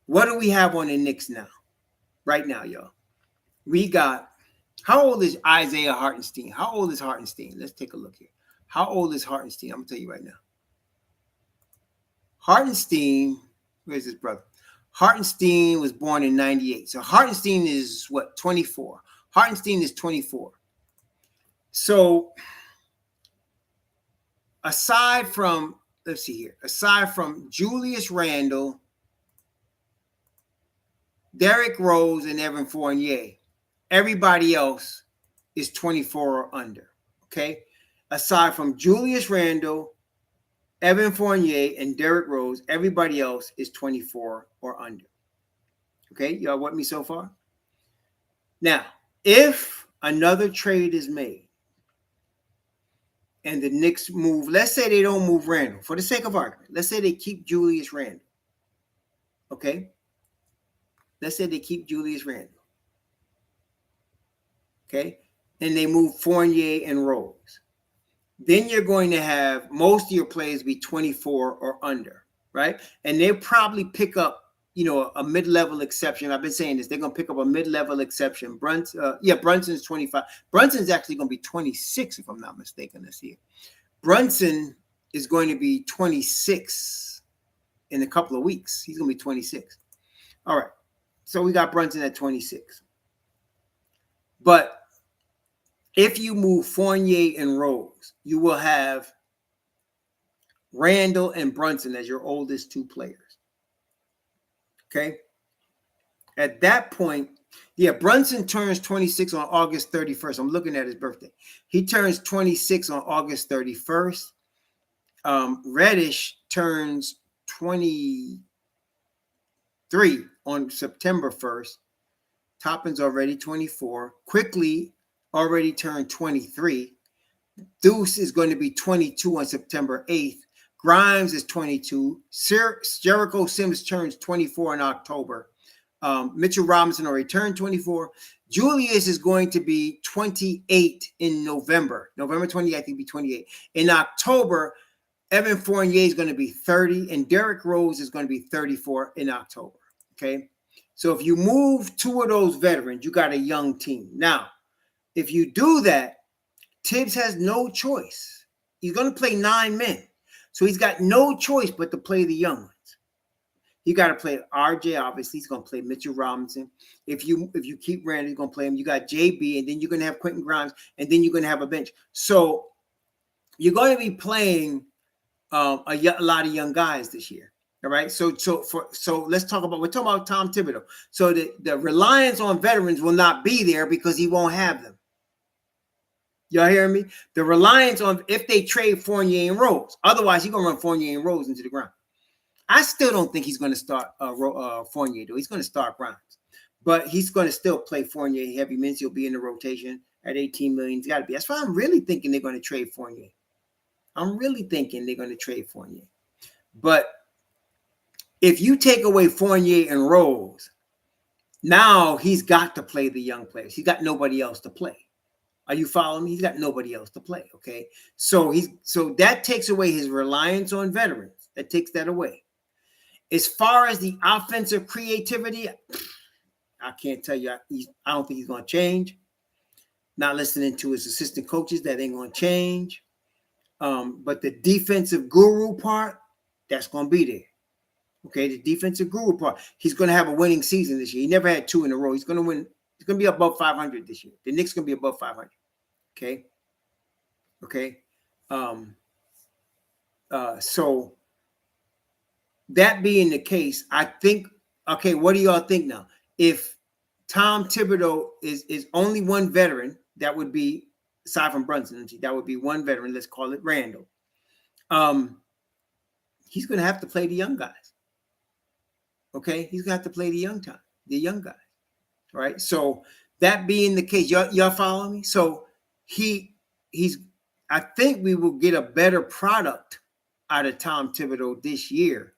what do we have on the Knicks now? Right now, y'all. We got, how old is Isaiah Hartenstein? How old is Hartenstein? Let's take a look here. How old is Hartenstein? I'm going to tell you right now. Hartenstein, where's his brother? Hartenstein was born in 98. So Hartenstein is what, 24? Hartenstein is 24. So aside from, let's see here, aside from Julius Randle, Derrick Rose, and Evan Fournier, everybody else is 24 or under, okay? Aside from Julius Randle, Evan Fournier, and Derrick Rose, everybody else is 24 or under. Okay, y'all with me so far? Now, if another trade is made and the Knicks move, let's say they don't move Randle, for the sake of argument, let's say they keep Julius Randle, okay? let's say they keep Julius Randle. Okay. And they move Fournier and Rose. Then you're going to have most of your players be 24 or under, right? And they'll probably pick up, a mid-level exception. I've been saying this. They're going to pick up a mid-level exception. Brunson's 25. Brunson's actually going to be 26, if I'm not mistaken, this year. Brunson is going to be 26 in a couple of weeks. He's going to be 26. All right. So we got Brunson at 26. But if you move Fournier and Rose, you will have Randle and Brunson as your oldest two players. Okay. At that point, Brunson turns 26 on August 31st. I'm looking at his birthday. He turns 26 on August 31st. Reddish turns 23 on September 1st. Toppin's already 24. Quickly already turned 23. Deuce is going to be 22 on September 8th. Grimes is 22. Jericho Sims turns 24 in October. Mitchell Robinson already turned 24. Julius is going to be 28 in November. November 28th, I think, be 28. In October, Evan Fournier is going to be 30, and Derrick Rose is going to be 34 in October. Okay? So if you move two of those veterans, you got a young team. Now, if you do that, Tibbs has no choice. He's going to play 9 men. So he's got no choice but to play the young ones. You got to play RJ, obviously. He's going to play Mitchell Robinson. If you keep Randall, you're going to play him. You got JB, and then you're going to have Quentin Grimes, and then you're going to have a bench. So you're going to be playing a lot of young guys this year. All right. So let's talk about, we're talking about Tom Thibodeau. So the reliance on veterans will not be there because he won't have them. Y'all hearing me? The reliance on, if they trade Fournier and Rose, otherwise he's going to run Fournier and Rose into the ground. I still don't think he's going to start Fournier, though. He's going to start Grimes. But he's going to still play Fournier heavy minutes. He'll be in the rotation at $18 million. It's got to be. That's why I'm really thinking they're going to trade Fournier. But if you take away Fournier and Rose, now he's got to play the young players. He's got nobody else to play. Are you following me? He's got nobody else to play. Okay. So that takes away his reliance on veterans. That takes that away. As far as the offensive creativity, I can't tell you. I don't think he's going to change. Not listening to his assistant coaches, that ain't going to change. But the defensive guru part, that's going to be there. Okay, the defensive guru part. He's going to have a winning season this year. He never had 2 in a row. He's going to win. He's going to be above 500 this year. The Knicks going to be above 500. Okay. So that being the case, I think, okay, what do y'all think now? If Tom Thibodeau is only one veteran, that would be, aside from Brunson, that would be one veteran. Let's call it Randall. He's going to have to play the young guys. Okay, he's going to have to play the young guys. All right. So that being the case, y'all follow me? So I think we will get a better product out of Tom Thibodeau this year.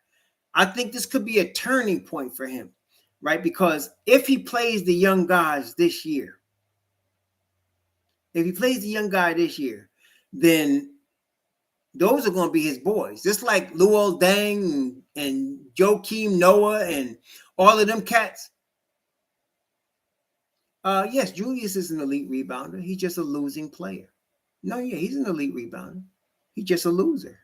I think this could be a turning point for him, right? Because if he plays the young guys this year, then those are going to be his boys. Just like Luol Deng and Joakim Noah and all of them cats. Yes, Julius is an elite rebounder. He's just a losing player. No, yeah, he's an elite rebounder. He's just a loser.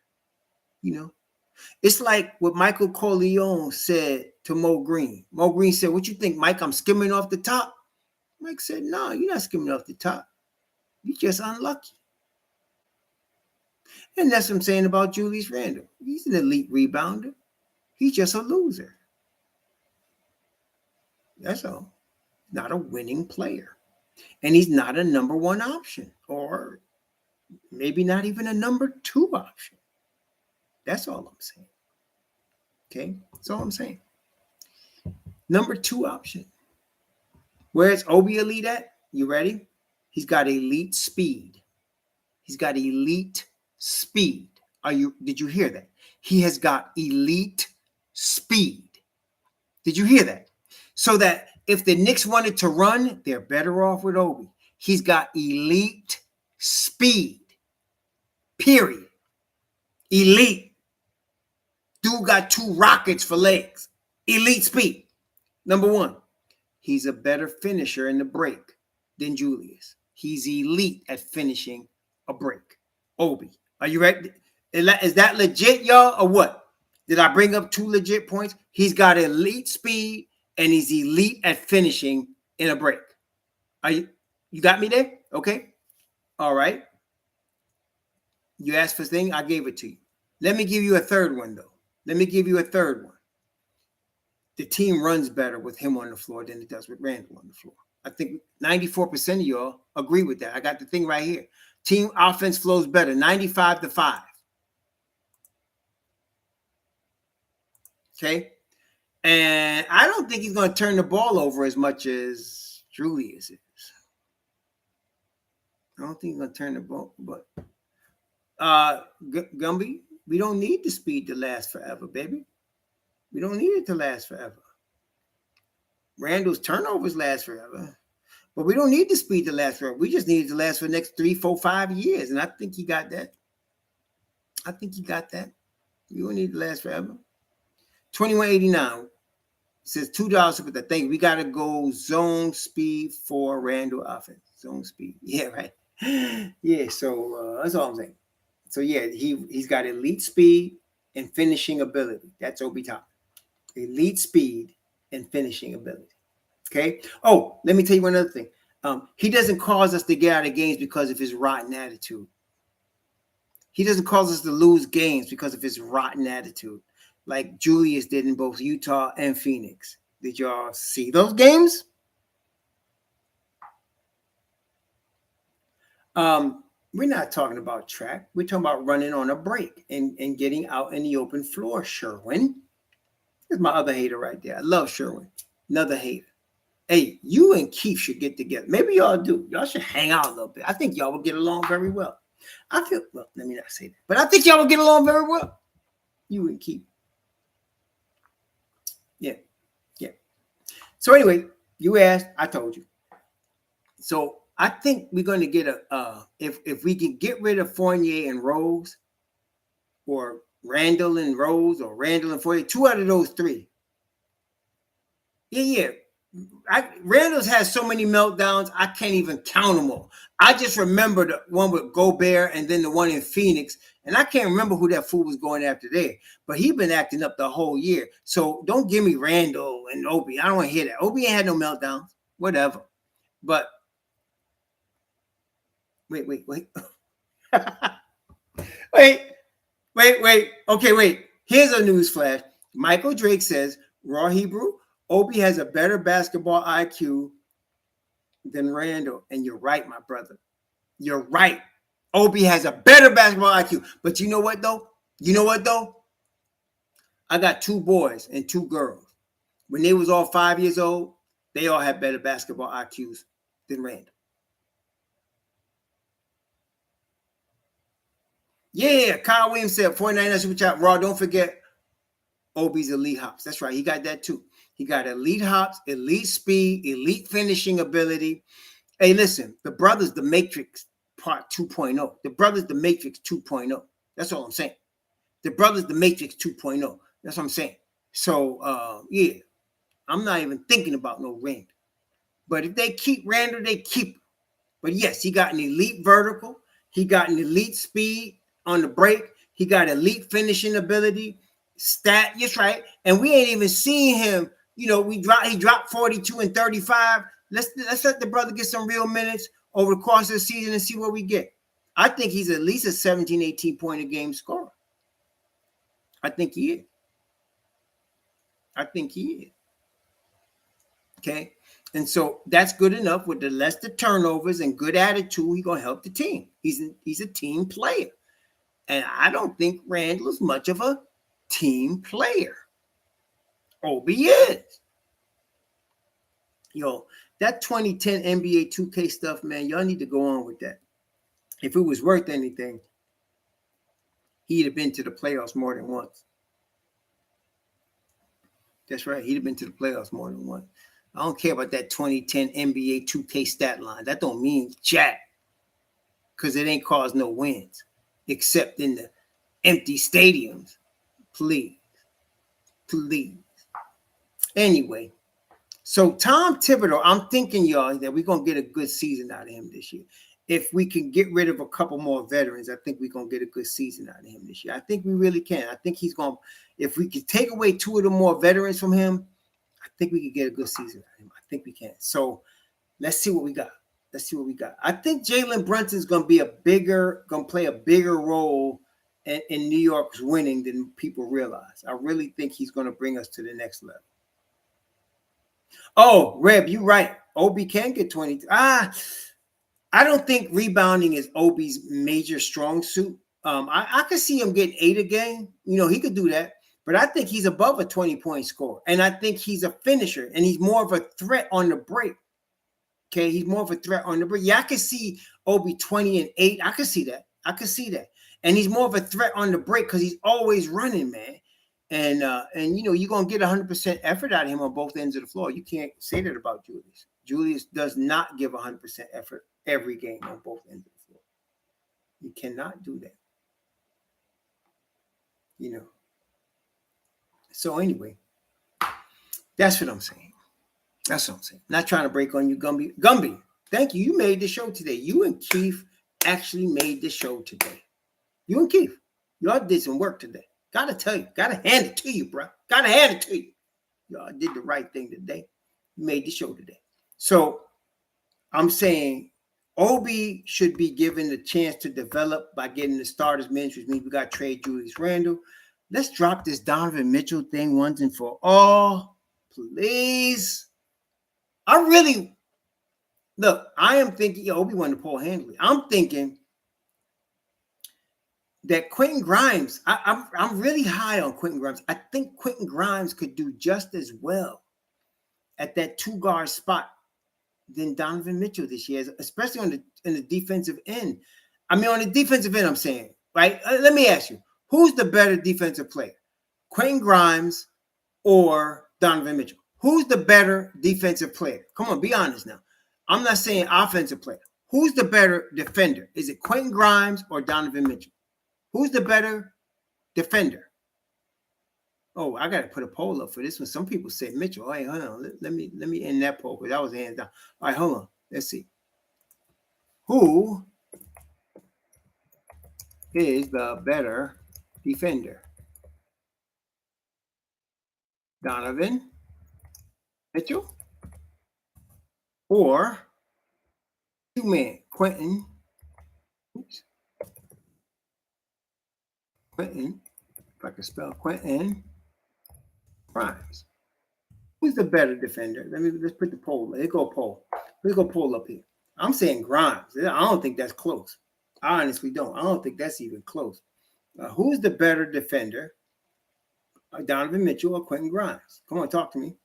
It's like what Michael Corleone said to Mo Green. Mo Green said, "What you think, Mike? I'm skimming off the top?" Mike said, "No, you're not skimming off the top. You're just unlucky." And that's what I'm saying about Julius Randle. He's an elite rebounder. He's just a loser. That's all. Not a winning player. And he's not a number 1 option, or maybe not even a number 2 option. That's all I'm saying. Okay? That's all I'm saying. Number 2 option. Where's Obi elite at? You ready? He's got elite speed. Did you hear that? He has got elite speed. Did you hear that? So that if the Knicks wanted to run, they're better off with Obi. He's got elite speed, period. Elite. Dude got 2 rockets for legs. Elite speed. Number 1, he's a better finisher in the break than Julius. He's elite at finishing a break. Obi, are you ready? Is that legit, y'all, or what? Did I bring up 2 legit points? He's got elite speed and he's elite at finishing in a break. You got me there? Okay. All right. You asked for thing, I gave it to you. Let me give you a third one, though. Let me give you a third one. The team runs better with him on the floor than it does with Randall on the floor. I think 94% of y'all agree with that. I got the thing right here. Team offense flows better, 95-5. Okay? And I don't think he's going to turn the ball over as much as Julius is. I don't think he's going to turn the ball, but Gumby, we don't need the speed to last forever, baby. We don't need it to last forever. Randall's turnovers last forever, but we don't need the speed to last forever. We just need it to last for the next 3, 4, 5 years, and I think he got that. I think he got that. You don't need it to last forever. 2189 says $2 for the thing. We got to go zone speed for Randall offense. Zone speed. Yeah, right. Yeah, so that's all I'm saying. So, yeah, he's got elite speed and finishing ability. That's Obi Toppin. Elite speed and finishing ability. Okay? Oh, let me tell you one other thing. He doesn't cause us to get out of games because of his rotten attitude. He doesn't cause us to lose games because of his rotten attitude, like Julius did in both Utah and Phoenix. Did y'all see those games? We're not talking about track. We're talking about running on a break and getting out in the open floor, Sherwin. There's my other hater right there. I love Sherwin. Another hater. Hey, you and Keith should get together. Maybe y'all do. Y'all should hang out a little bit. I think y'all will get along very well. Well, let me not say that. But I think y'all will get along very well. You and Keith. Yeah. So anyway, you asked, I told you. So I think we're going to get if we can get rid of Fournier and Rose, or Randall and Rose, or Randall and Fournier, 2 out of those 3. Yeah. Randall's has so many meltdowns, I can't even count them all. I just remember the one with Gobert and then the one in Phoenix, and I can't remember who that fool was going after there. But he been acting up the whole year. So don't give me Randall and Obi. I don't want to hear that. Obi ain't had no meltdowns. Whatever. But wait. wait. Okay, wait. Here's a news flash. Michael Drake says, Raw Hebrew, Obi has a better basketball IQ than Randall. And you're right, my brother. You're right. Obi has a better basketball IQ. But you know what, though? I got 2 boys and 2 girls. When they was all 5 years old, they all had better basketball IQs than Randall. Yeah, Kyle Williams said 49 super chat. Raw, don't forget Obi's elite hops. That's right. He got that too. He got elite hops, elite speed, elite finishing ability. Hey, listen, the brother's the Matrix part 2.0. The brother's the Matrix 2.0. That's all I'm saying. The brother's the Matrix 2.0. That's what I'm saying. So, yeah, I'm not even thinking about no Randall. But if they keep Randall, they keep him. But yes, he got an elite vertical. He got an elite speed on the break. He got elite finishing ability. Yes, right. And we ain't even seen him. You know, he dropped 42 and 35. Let's let the brother get some real minutes over the course of the season and see what we get. I think he's at least a 17, 18 point a game scorer. I think he is. Okay. And so that's good enough. With the less the turnovers and good attitude, he's gonna help the team. He's a team player. And I don't think Randall is much of a team player. Obi is. Yo, that 2010 NBA 2K stuff, man, y'all need to go on with that. If it was worth anything, he'd have been to the playoffs more than once. That's right. He'd have been to the playoffs more than once. I don't care about that 2010 NBA 2K stat line. That don't mean jack because it ain't caused no wins except in the empty stadiums. Please. Anyway, so Tom Thibodeau, I'm thinking, y'all, that we're going to get a good season out of him this year. If we can get rid of a couple more veterans, I think we're going to get a good season out of him this year. I think we really can. I think he's going to, if we could take away 2 of the more veterans from him, I think we could get a good season out of him. I think we can. So let's see what we got. I think Jaylen Brunson's going to play a bigger role in New York's winning than people realize. I really think he's going to bring us to the next level. Oh, Reb, you're right. Obi can get 20. I don't think rebounding is Obi's major strong suit. I could see him getting 8 a game. He could do that. But I think he's above a 20-point score. And I think he's a finisher. And he's more of a threat on the break. Okay, he's more of a threat on the break. Yeah, I could see Obi 20 and 8. I could see that. And he's more of a threat on the break because he's always running, man. And you're going to get 100% effort out of him on both ends of the floor. You can't say that about Julius. Julius does not give 100% effort every game on both ends of the floor. You cannot do that. So anyway, that's what I'm saying. Not trying to break on you, Gumby. Gumby, thank you. You made the show today. You and Keith actually made the show today. You and Keith, y'all did some work today. Gotta tell you. Gotta hand it to you, bro. Y'all did the right thing today. You made the show today. So I'm saying Obi should be given the chance to develop by getting the starters minutes, which means we got to trade Julius Randle. Let's drop this Donovan Mitchell thing once and for all, please. I am thinking, Obi won the Paul Handley. I'm thinking that Quentin Grimes, I'm really high on Quentin Grimes. I think Quentin Grimes could do just as well at that 2-guard spot than Donovan Mitchell this year, especially in the defensive end. I mean, on the defensive end, I'm saying, right? Let me ask you, who's the better defensive player? Quentin Grimes or Donovan Mitchell? Who's the better defensive player? Come on, be honest now. I'm not saying offensive player. Who's the better defender? Is it Quentin Grimes or Donovan Mitchell? Who's the better defender? Oh, I got to put a poll up for this one. Some people say Mitchell. All right, hold on. Let me end that poll because that was hands down. All right, hold on. Let's see. Who is the better defender? Donovan Mitchell or 2-man Quentin? Oops. Quentin, if I can spell Quentin Grimes. Who's the better defender? Let's put the poll. Let's go poll up here. I'm saying Grimes. I don't think that's close. I honestly don't. I don't think that's even close. Who's the better defender? Donovan Mitchell or Quentin Grimes? Come on, talk to me.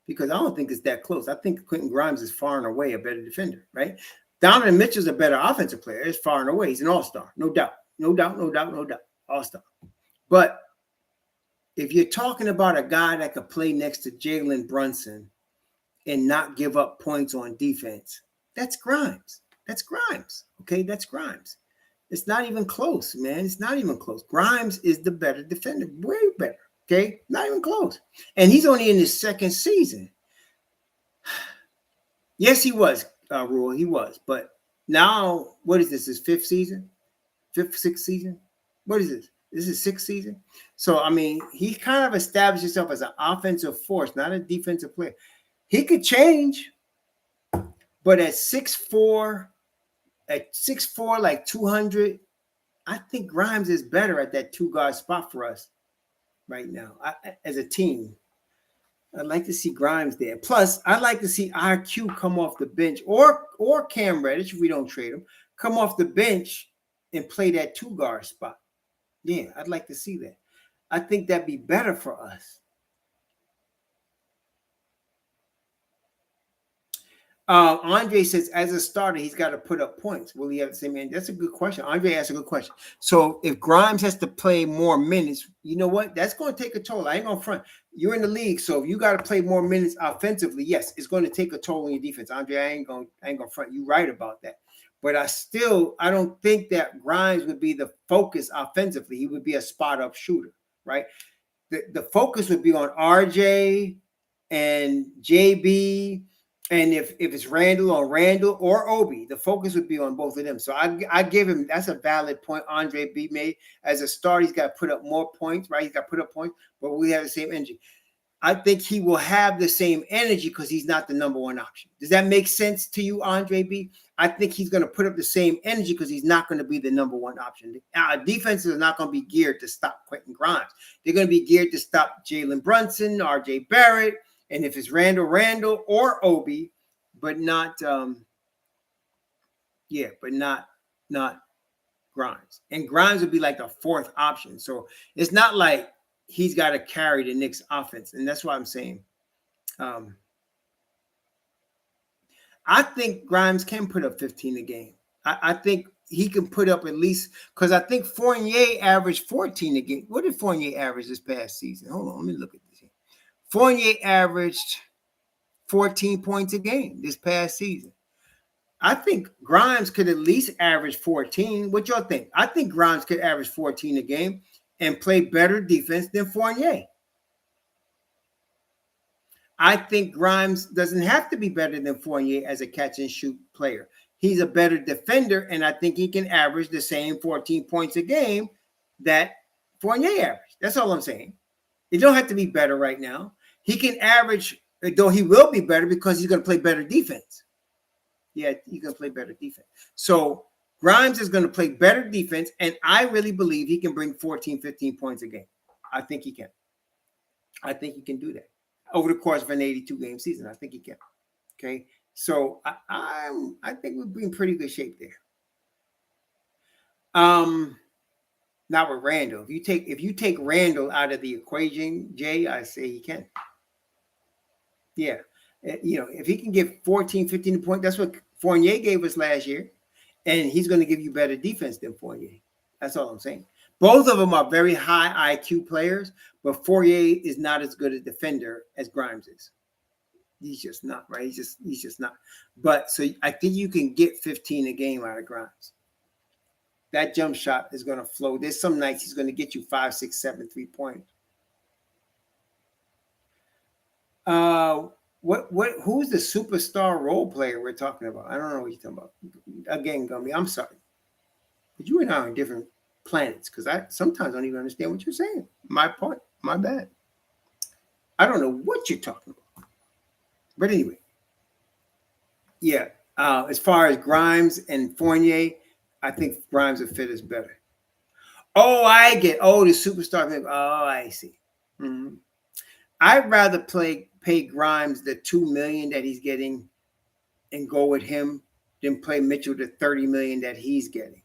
Because I don't think it's that close. I think Quentin Grimes is far and away a better defender, right? Donovan Mitchell's a better offensive player. It's far and away. He's an all-star. No doubt. All-star. But if you're talking about a guy that could play next to Jaylen Brunson and not give up points on defense, that's Grimes. Okay, that's Grimes. It's not even close, man. It's not even close. Grimes is the better defender. Way better. Okay, not even close. And he's only in his second season. Yes, he was, Rule. He was. But now, what is this? His fifth, sixth season? What is this? This is sixth season. So, I mean, he kind of established himself as an offensive force, not a defensive player. He could change, but at 6'4", like 200, I think Grimes is better at that 2-guard spot for us right now. As a team, I'd like to see Grimes there. Plus, I'd like to see IQ come off the bench or Cam Reddish, if we don't trade him, come off the bench and play that 2-guard spot. Yeah, I'd like to see that. I think that'd be better for us. Andre says, as a starter, he's got to put up points. Will he have the same end? That's a good question. Andre asked a good question. So if Grimes has to play more minutes, you know what? That's going to take a toll. I ain't going to front. You're in the league, so if you got to play more minutes offensively, yes, it's going to take a toll on your defense. Andre, I ain't gonna front. You right about that. But I don't think that Grimes would be the focus offensively. He would be a spot up shooter, right? The focus would be on RJ and JB, and if it's Randall or Obi, the focus would be on both of them. So I give him, that's a valid point Andre B made. As a starter, he's got to put up more points, right? He's got to put up points, but we have the same energy. I think he will have the same energy because he's not the number one option. Does that make sense to you, Andre B? I think he's going to put up the same energy because he's not going to be the number one option. Defenses are not going to be geared to stop Quentin Grimes. They're going to be geared to stop Jalen Brunson, RJ Barrett, and if it's Randall or Obi, but not not Grimes. And Grimes would be like the fourth option. So it's not like he's got to carry the Knicks offense. And that's why I'm saying I think Grimes can put up 15 a game. I think he can put up at least, because I think Fournier averaged 14 a game. What did Fournier average this past season? Hold on, let me look at this here. Fournier averaged 14 points a game this past season. I think Grimes could at least average 14. What y'all think? I think Grimes could average 14 a game and play better defense than Fournier. I think Grimes doesn't have to be better than Fournier as a catch and shoot player. He's a better defender, and I think he can average the same 14 points a game that Fournier averaged. That's all I'm saying. He don't have to be better right now. He can average, though he will be better because he's going to play better defense. Yeah, he's going to play better defense. So Grimes is going to play better defense, and I really believe he can bring 14, 15 points a game. I think he can. I think he can do that over the course of an 82-game season. I think he can. Okay, so I think we'll be in pretty good shape there. Not with Randall. If you take Randall out of the equation, Jay, I say he can. Yeah. If he can get 14, 15 points, that's what Fournier gave us last year. And he's going to give you better defense than Fournier. That's all I'm saying. Both of them are very high IQ players, but Fournier is not as good a defender as Grimes is. He's just not, right? He's just not. But so I think you can get 15 a game out of Grimes. That jump shot is going to flow. There's some nights he's going to get you 5, 6, 7 3-pointers. Who's the superstar role player we're talking about? I don't know what you're talking about. Again, Gumby, I'm sorry. But you and I are on different planets because I sometimes don't even understand what you're saying. My point, my bad. I don't know what you're talking about. But anyway, yeah. As far as Grimes and Fournier, I think Grimes will fit us better. Oh, the superstar thing. Oh, I see. Mm-hmm. I'd rather pay Grimes the $2 million that he's getting and go with him than play Mitchell the $30 million that he's getting,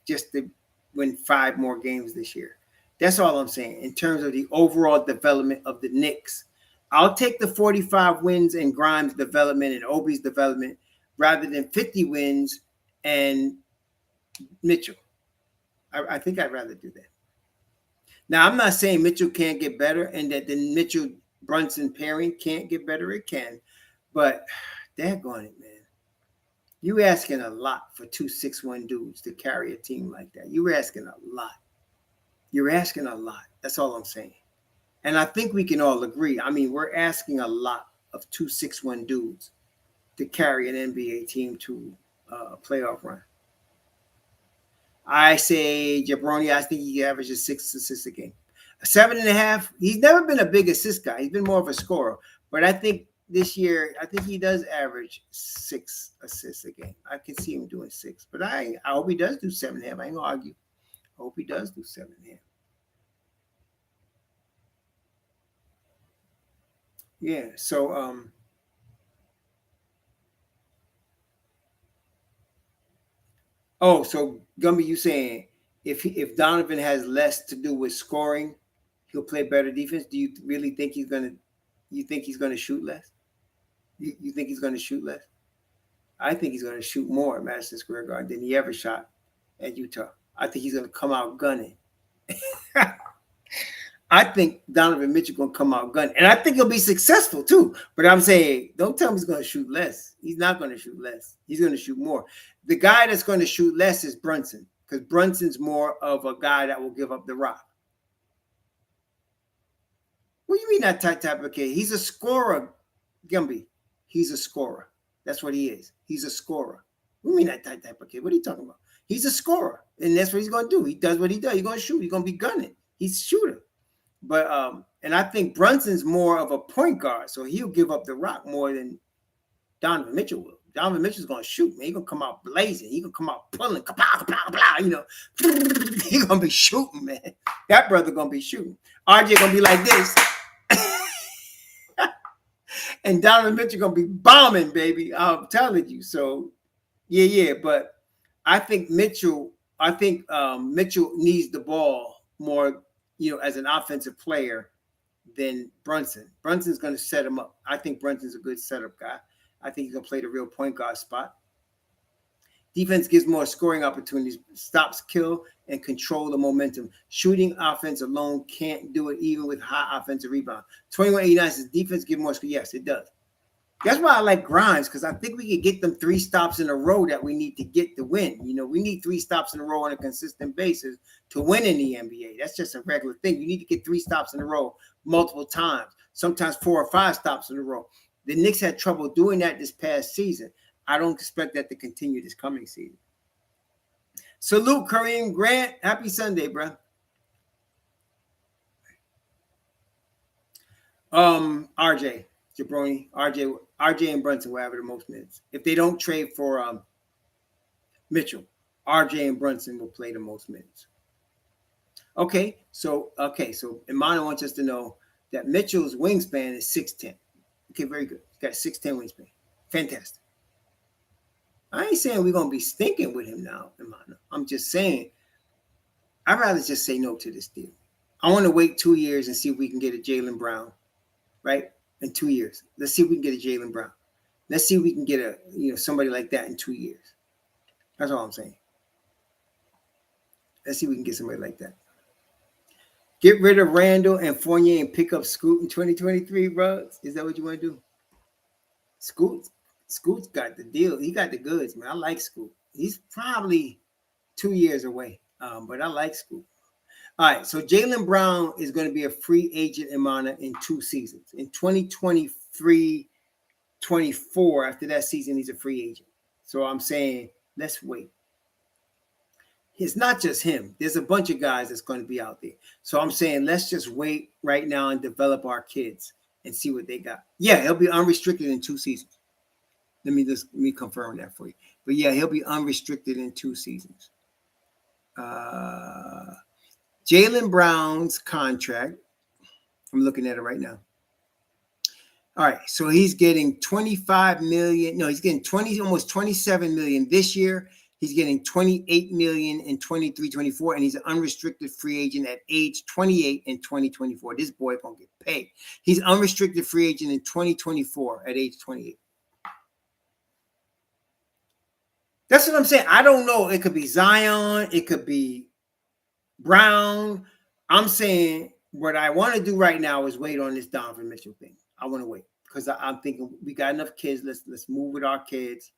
just to win 5 more games this year. That's all I'm saying in terms of the overall development of the Knicks. I'll take the 45 wins and Grimes' development and Obi's development rather than 50 wins and Mitchell. I think I'd rather do that. Now, I'm not saying Mitchell can't get better and that the Mitchell-Brunson pairing can't get better. It can. But daggone it, man. You asking a lot for 2 6'1" dudes to carry a team like that. You're asking a lot. You're asking a lot. That's all I'm saying. And I think we can all agree. I mean, we're asking a lot of 2 6'1" dudes to carry an NBA team to a playoff run. I say Jabroni, I think he averages 6 assists a game. 7.5. He's never been a big assist guy. He's been more of a scorer. But I think this year, I think he does average 6 assists a game. I can see him doing 6. But I hope he does do 7.5. I ain't going to argue. I hope he does do 7.5. Yeah, so so Gumby, you saying if Donovan has less to do with scoring, he'll play better defense? Do you really think he's gonna shoot less? You think he's gonna shoot less? I think he's going to shoot more at Madison Square Garden than he ever shot at Utah. I think he's going to come out gunning. I think Donovan Mitchell going to come out gunning. And I think he'll be successful too. But I'm saying, don't tell me he's going to shoot less. He's not going to shoot less. He's going to shoot more. The guy that's going to shoot less is Brunson, because Brunson's more of a guy that will give up the rock. What do you mean that type of kid? He's a scorer, Gumby. He's a scorer. That's what he is. He's a scorer. What do you mean that type of kid? What are you talking about? He's a scorer, and that's what he's going to do. He does what he does. He's going to shoot. He's going to be gunning. He's a shooter. But and I think Brunson's more of a point guard, so he'll give up the rock more than Donovan Mitchell will. Donovan Mitchell's going to shoot, man. He's going to come out blazing. He's going to come out pulling, kapow, kapow, kapow, you know. He's going to be shooting, man. That brother going to be shooting. RJ going to be like this. And Donovan Mitchell going to be bombing, baby. I'm telling you. So, yeah. But I think Mitchell needs the ball more, you know, as an offensive player than Brunson. Brunson's going to set him up. I think Brunson's a good setup guy. I think he's going to play the real point guard spot. Defense gives more scoring opportunities, stops, kill, and control the momentum. Shooting offense alone can't do it, even with high offensive rebound. 2189 says defense gives more scoring. Yes, it does. That's why I like Grimes, because I think we could get them 3 stops in a row that we need to get to win. You know, we need 3 stops in a row on a consistent basis to win in the NBA. That's just a regular thing. You need to get 3 stops in a row multiple times, sometimes 4 or 5 stops in a row. The Knicks had trouble doing that this past season. I don't expect that to continue this coming season. Salute, Kareem Grant. Happy Sunday, bro. RJ, Jabroni, RJ and Brunson will have the most minutes. If they don't trade for Mitchell, RJ and Brunson will play the most minutes. Okay, so Imano wants us to know that Mitchell's wingspan is 6'10". Okay, very good. He's got 6'10" wingspan. Fantastic. I ain't saying we're going to be stinking with him now, Imano. I'm just saying I'd rather just say no to this deal. I want to wait 2 years and see if we can get a Jaylen Brown, right? In 2 years. Let's see if we can get a Jaylen Brown. Let's see if we can get somebody like that in 2 years. That's all I'm saying. Let's see if we can get somebody like that. Get rid of Randall and Fournier and pick up Scoot in 2023, bro. Is that what you want to do? Scoot's got the deal. He got the goods, man. I like Scoot. He's probably 2 years away, but I like Scoot. All right, so Jaylen Brown is going to be a free agent, Imana, in 2 seasons. In 2023-24, after that season, he's a free agent. So I'm saying, let's wait. It's not just him. There's a bunch of guys that's going to be out there. So I'm saying, let's just wait right now and develop our kids and see what they got. Yeah, he'll be unrestricted in 2 seasons. Let me confirm that for you. But yeah, he'll be unrestricted in 2 seasons. Jaylen Brown's contract, I'm looking at it right now. All right, so he's getting $25 million. No, he's getting almost $27 million this year. He's getting $28 million in 23-24, and he's an unrestricted free agent at age 28 in 2024. This boy gonna get paid. He's unrestricted free agent in 2024 at age 28. That's what I'm saying. I don't know. It could be Zion. It could be Brown. I'm saying what I want to do right now is wait on this Donovan Mitchell thing. I want to wait because I'm thinking we got enough kids. Let's move with our kids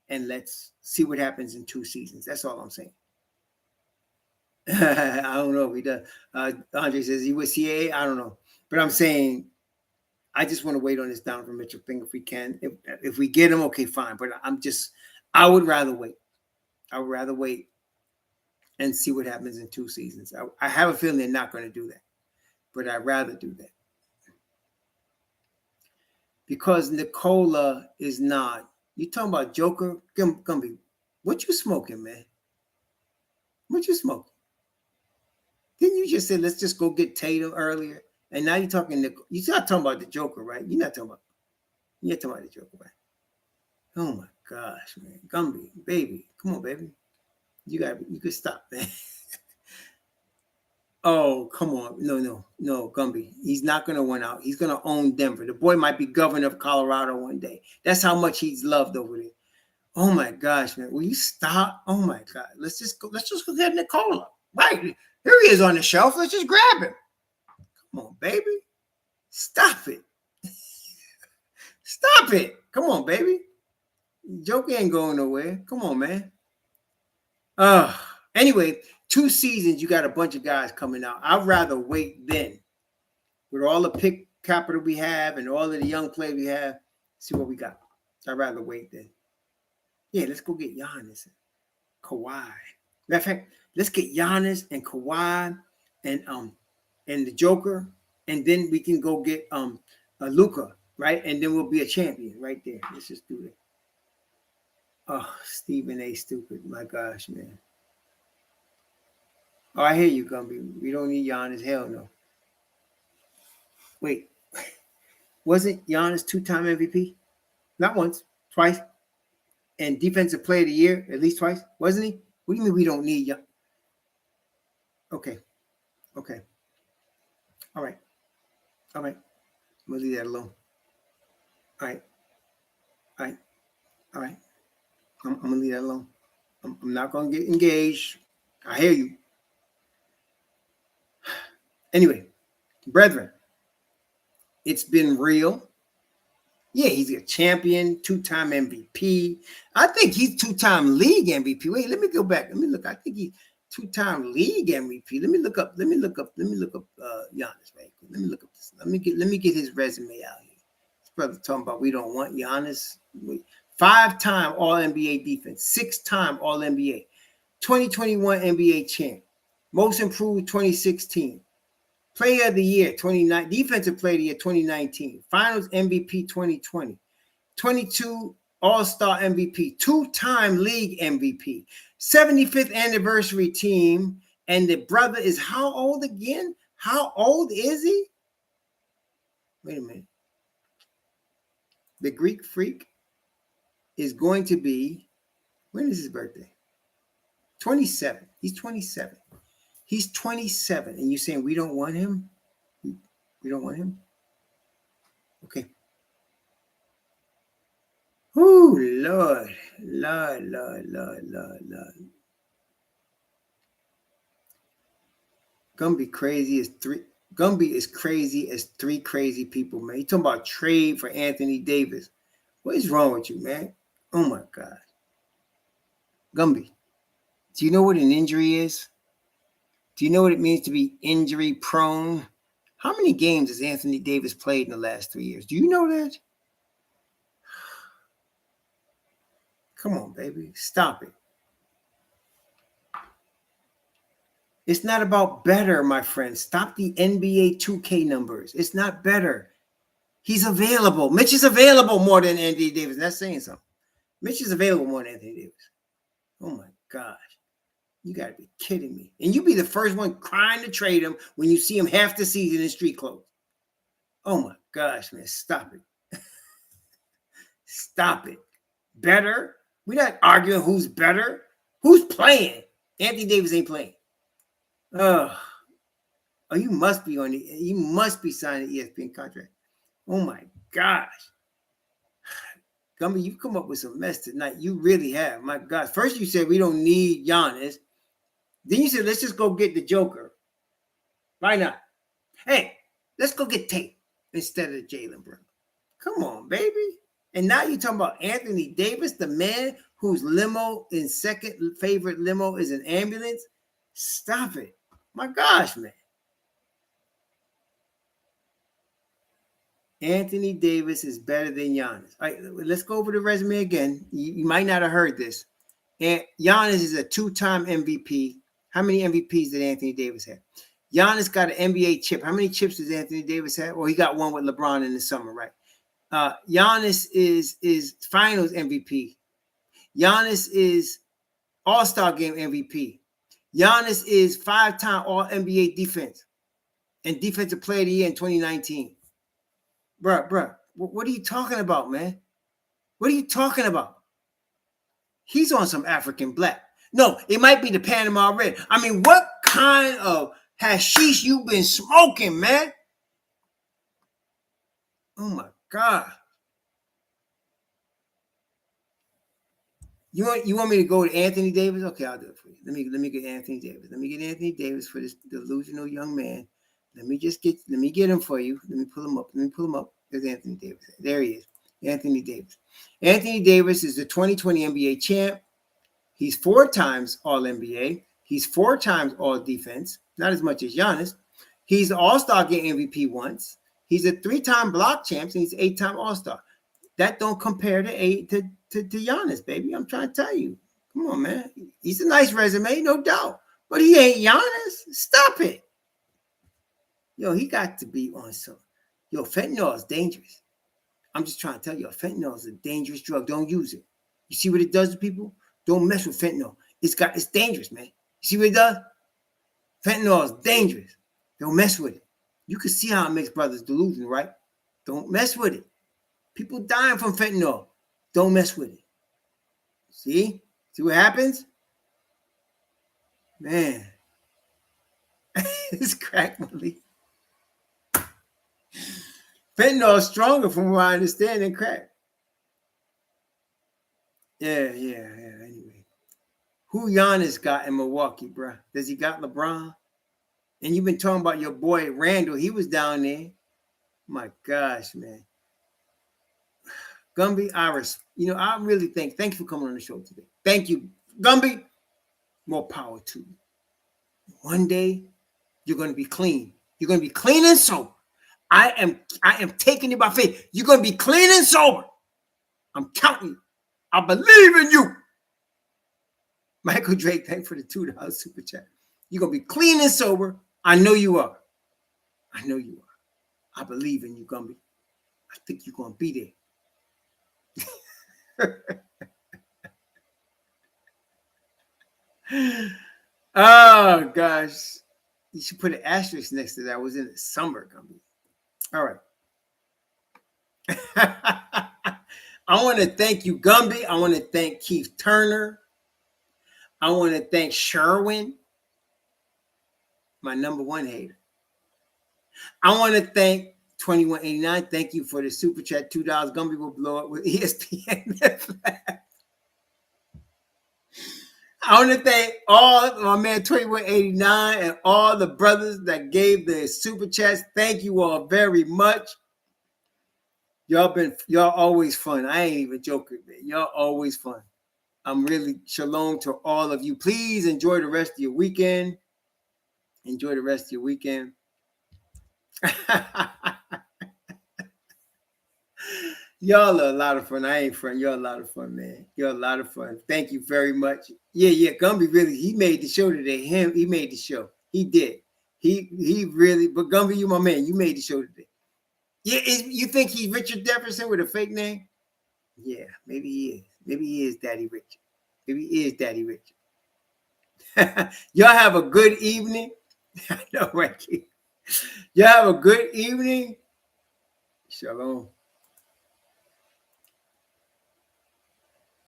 and let's see what happens in 2 seasons. That's all I'm saying. I don't know if he does. Andre says he was CAA. I don't know. But I'm saying I just want to wait on this Donovan Mitchell thing if we can. If we get him, okay, fine. But I would rather wait. I would rather wait and see what happens in 2 seasons. I have a feeling they're not going to do that, but I'd rather do that. Because Nicola is not. You talking about Joker? Gumby, what you smoking, man? What you smoking? Didn't you just say, let's just go get Tatum earlier? And now you're talking, you're not talking about the Joker, right? You're not talking about the Joker, right? Oh my gosh, man. Gumby, baby. Come on, baby. You could stop, man. Oh, come on. No, Gumby. He's not going to win out. He's going to own Denver. The boy might be governor of Colorado one day. That's how much he's loved over there. Oh my gosh, man. Will you stop? Oh my God. Let's just go get Nicola. Right. Here he is on the shelf. Let's just grab him. Come on, baby. Stop it. Stop it. Come on, baby. Joker ain't going nowhere. Come on, man. Anyway, 2 seasons, you got a bunch of guys coming out. I'd rather wait then. With all the pick capital we have and all of the young players we have, see what we got. So I'd rather wait then. Yeah, let's go get Giannis and Kawhi. Matter of fact, let's get Giannis and Kawhi and the Joker, and then we can go get Luka, right? And then we'll be a champion right there. Let's just do it. Oh, Stephen A. Stupid. My gosh, man. Oh, I hear you, Gumby. We don't need Giannis. Hell no. Wait. Wasn't Giannis 2-time MVP? Not once, twice. And Defensive Player of the Year at least twice, wasn't he? What do you mean we don't need Giannis? Okay. All right. I'm going to leave that alone. All right. I'm going to leave that alone. I'm not going to get engaged. I hear you. Anyway, brethren, it's been real. Yeah, he's a champion, 2-time MVP. I think he's 2-time league MVP. Wait, let me go back. Let me look. I think he's 2-time league MVP. Let me look up Giannis, right? Let me look up this. Let me get his resume out here. This brother talking about we don't want Giannis. 5-time All-NBA defense, 6-time All-NBA, 2021 NBA champ, most improved 2016. Player of the Year 2019, Defensive Player of the Year 2019, Finals MVP 2020, 22 All-Star MVP, 2-time League MVP, 75th anniversary team, and the brother is how old again? How old is he? Wait a minute. The Greek Freak is going to be, when is his birthday? 27. He's 27. He's 27, and you're saying we don't want him? We don't want him? Okay. Ooh, Lord. Gumby is crazy as 3 crazy people, man. You talking about trade for Anthony Davis. What is wrong with you, man? Oh, my God. Gumby, do you know what an injury is? Do you know what it means to be injury prone? How many games has Anthony Davis played in the last 3 years? Do you know that? Come on, baby. Stop it. It's not about better, my friend. Stop the NBA 2K numbers. It's not better. He's available. Mitch is available more than Anthony Davis. That's saying something. Mitch is available more than Anthony Davis. Oh, my gosh. You got to be kidding me. And you be the first one crying to trade him when you see him half the season in street clothes. Oh, my gosh, man. Stop it. Stop it. Better? We're not arguing who's better. Who's playing? Anthony Davis ain't playing. Oh, you must be signing the ESPN contract. Oh, my gosh. Gumby, you've come up with some mess tonight. You really have. My gosh. First you said we don't need Giannis. Then you said, let's just go get the Joker. Why not? Hey, let's go get Tate instead of Jaylen, bro. Come on, baby. And now you're talking about Anthony Davis, the man whose limo in second favorite limo is an ambulance. Stop it. My gosh, man. Anthony Davis is better than Giannis. All right, let's go over the resume again. You might not have heard this. And Giannis is a 2-time MVP. How many MVPs did Anthony Davis have? Giannis got an NBA chip. How many chips does Anthony Davis have? Well, he got one with LeBron in the summer, right? Giannis is Finals MVP. Giannis is All-Star Game MVP. Giannis is 5-time All-NBA defense and Defensive Player of the Year in 2019. Bruh, what are you talking about, man? What are you talking about? He's on some African black. No, it might be the Panama Red. I mean, what kind of hashish you been smoking, man? Oh, my God. You want me to go to Anthony Davis? Okay, I'll do it for you. Let me get Anthony Davis. Let me get Anthony Davis for this delusional young man. Let me get him for you. Let me pull him up. There's Anthony Davis. There he is. Anthony Davis. Anthony Davis is the 2020 NBA champ. He's 4 times All-NBA. He's 4 times All-Defense. Not as much as Giannis. He's the All-Star Game MVP once. He's a 3-time block champ, and he's 8-time All-Star. That don't compare to Giannis, baby. I'm trying to tell you. Come on, man. He's a nice resume, no doubt. But he ain't Giannis. Stop it. Yo, he got to be on some. Yo, fentanyl is dangerous. I'm just trying to tell you, fentanyl is a dangerous drug. Don't use it. You see what it does to people? Don't mess with fentanyl. It's dangerous, man. You see what it does? Fentanyl is dangerous. Don't mess with it. You can see how it makes brothers delusional, right? Don't mess with it. People dying from fentanyl. Don't mess with it. See? See what happens? Man. It's crack, Malik. Fentanyl is stronger from what I understand than crack. Yeah. Anyway. Who Giannis got in Milwaukee, bro? Does he got LeBron? And you've been talking about your boy Randall. He was down there. My gosh, man. Gumby, I really thank you for coming on the show today. Thank you. Gumby, more power to you. One day, you're going to be clean. You're going to be clean and sober. I am taking it by faith. You're going to be clean and sober. I'm counting you. I believe in you. Michael Drake, thanks for the $2 super chat. You're going to be clean and sober. I know you are. I believe in you, Gumby. I think you're going to be there. Oh gosh, you should put an asterisk next to that. I was in the summer, Gumby. All right. I want to thank you, Gumby. I want to thank Keith Turner. I want to thank Sherwin, my number 1 hater. I want to thank 2189. Thank you for the super chat. $2. Gumby will blow up with ESPN. I want to thank all my man 2189 and all the brothers that gave the super chats. Thank you all very much. Y'all always fun. I ain't even joking, man. Y'all always fun. I'm really shalom to all of you. Please enjoy the rest of your weekend. Y'all are a lot of fun. I ain't fun. You're a lot of fun, man. You're a lot of fun. Thank you very much. Yeah. Gumby really, he made the show today. He made the show. He did. He really, but Gumby, you my man. You made the show today. Yeah, you think he's Richard Jefferson with a fake name? Yeah, maybe he is. Maybe he is Daddy Richard. Y'all have a good evening. I know, right? Y'all have a good evening. Shalom.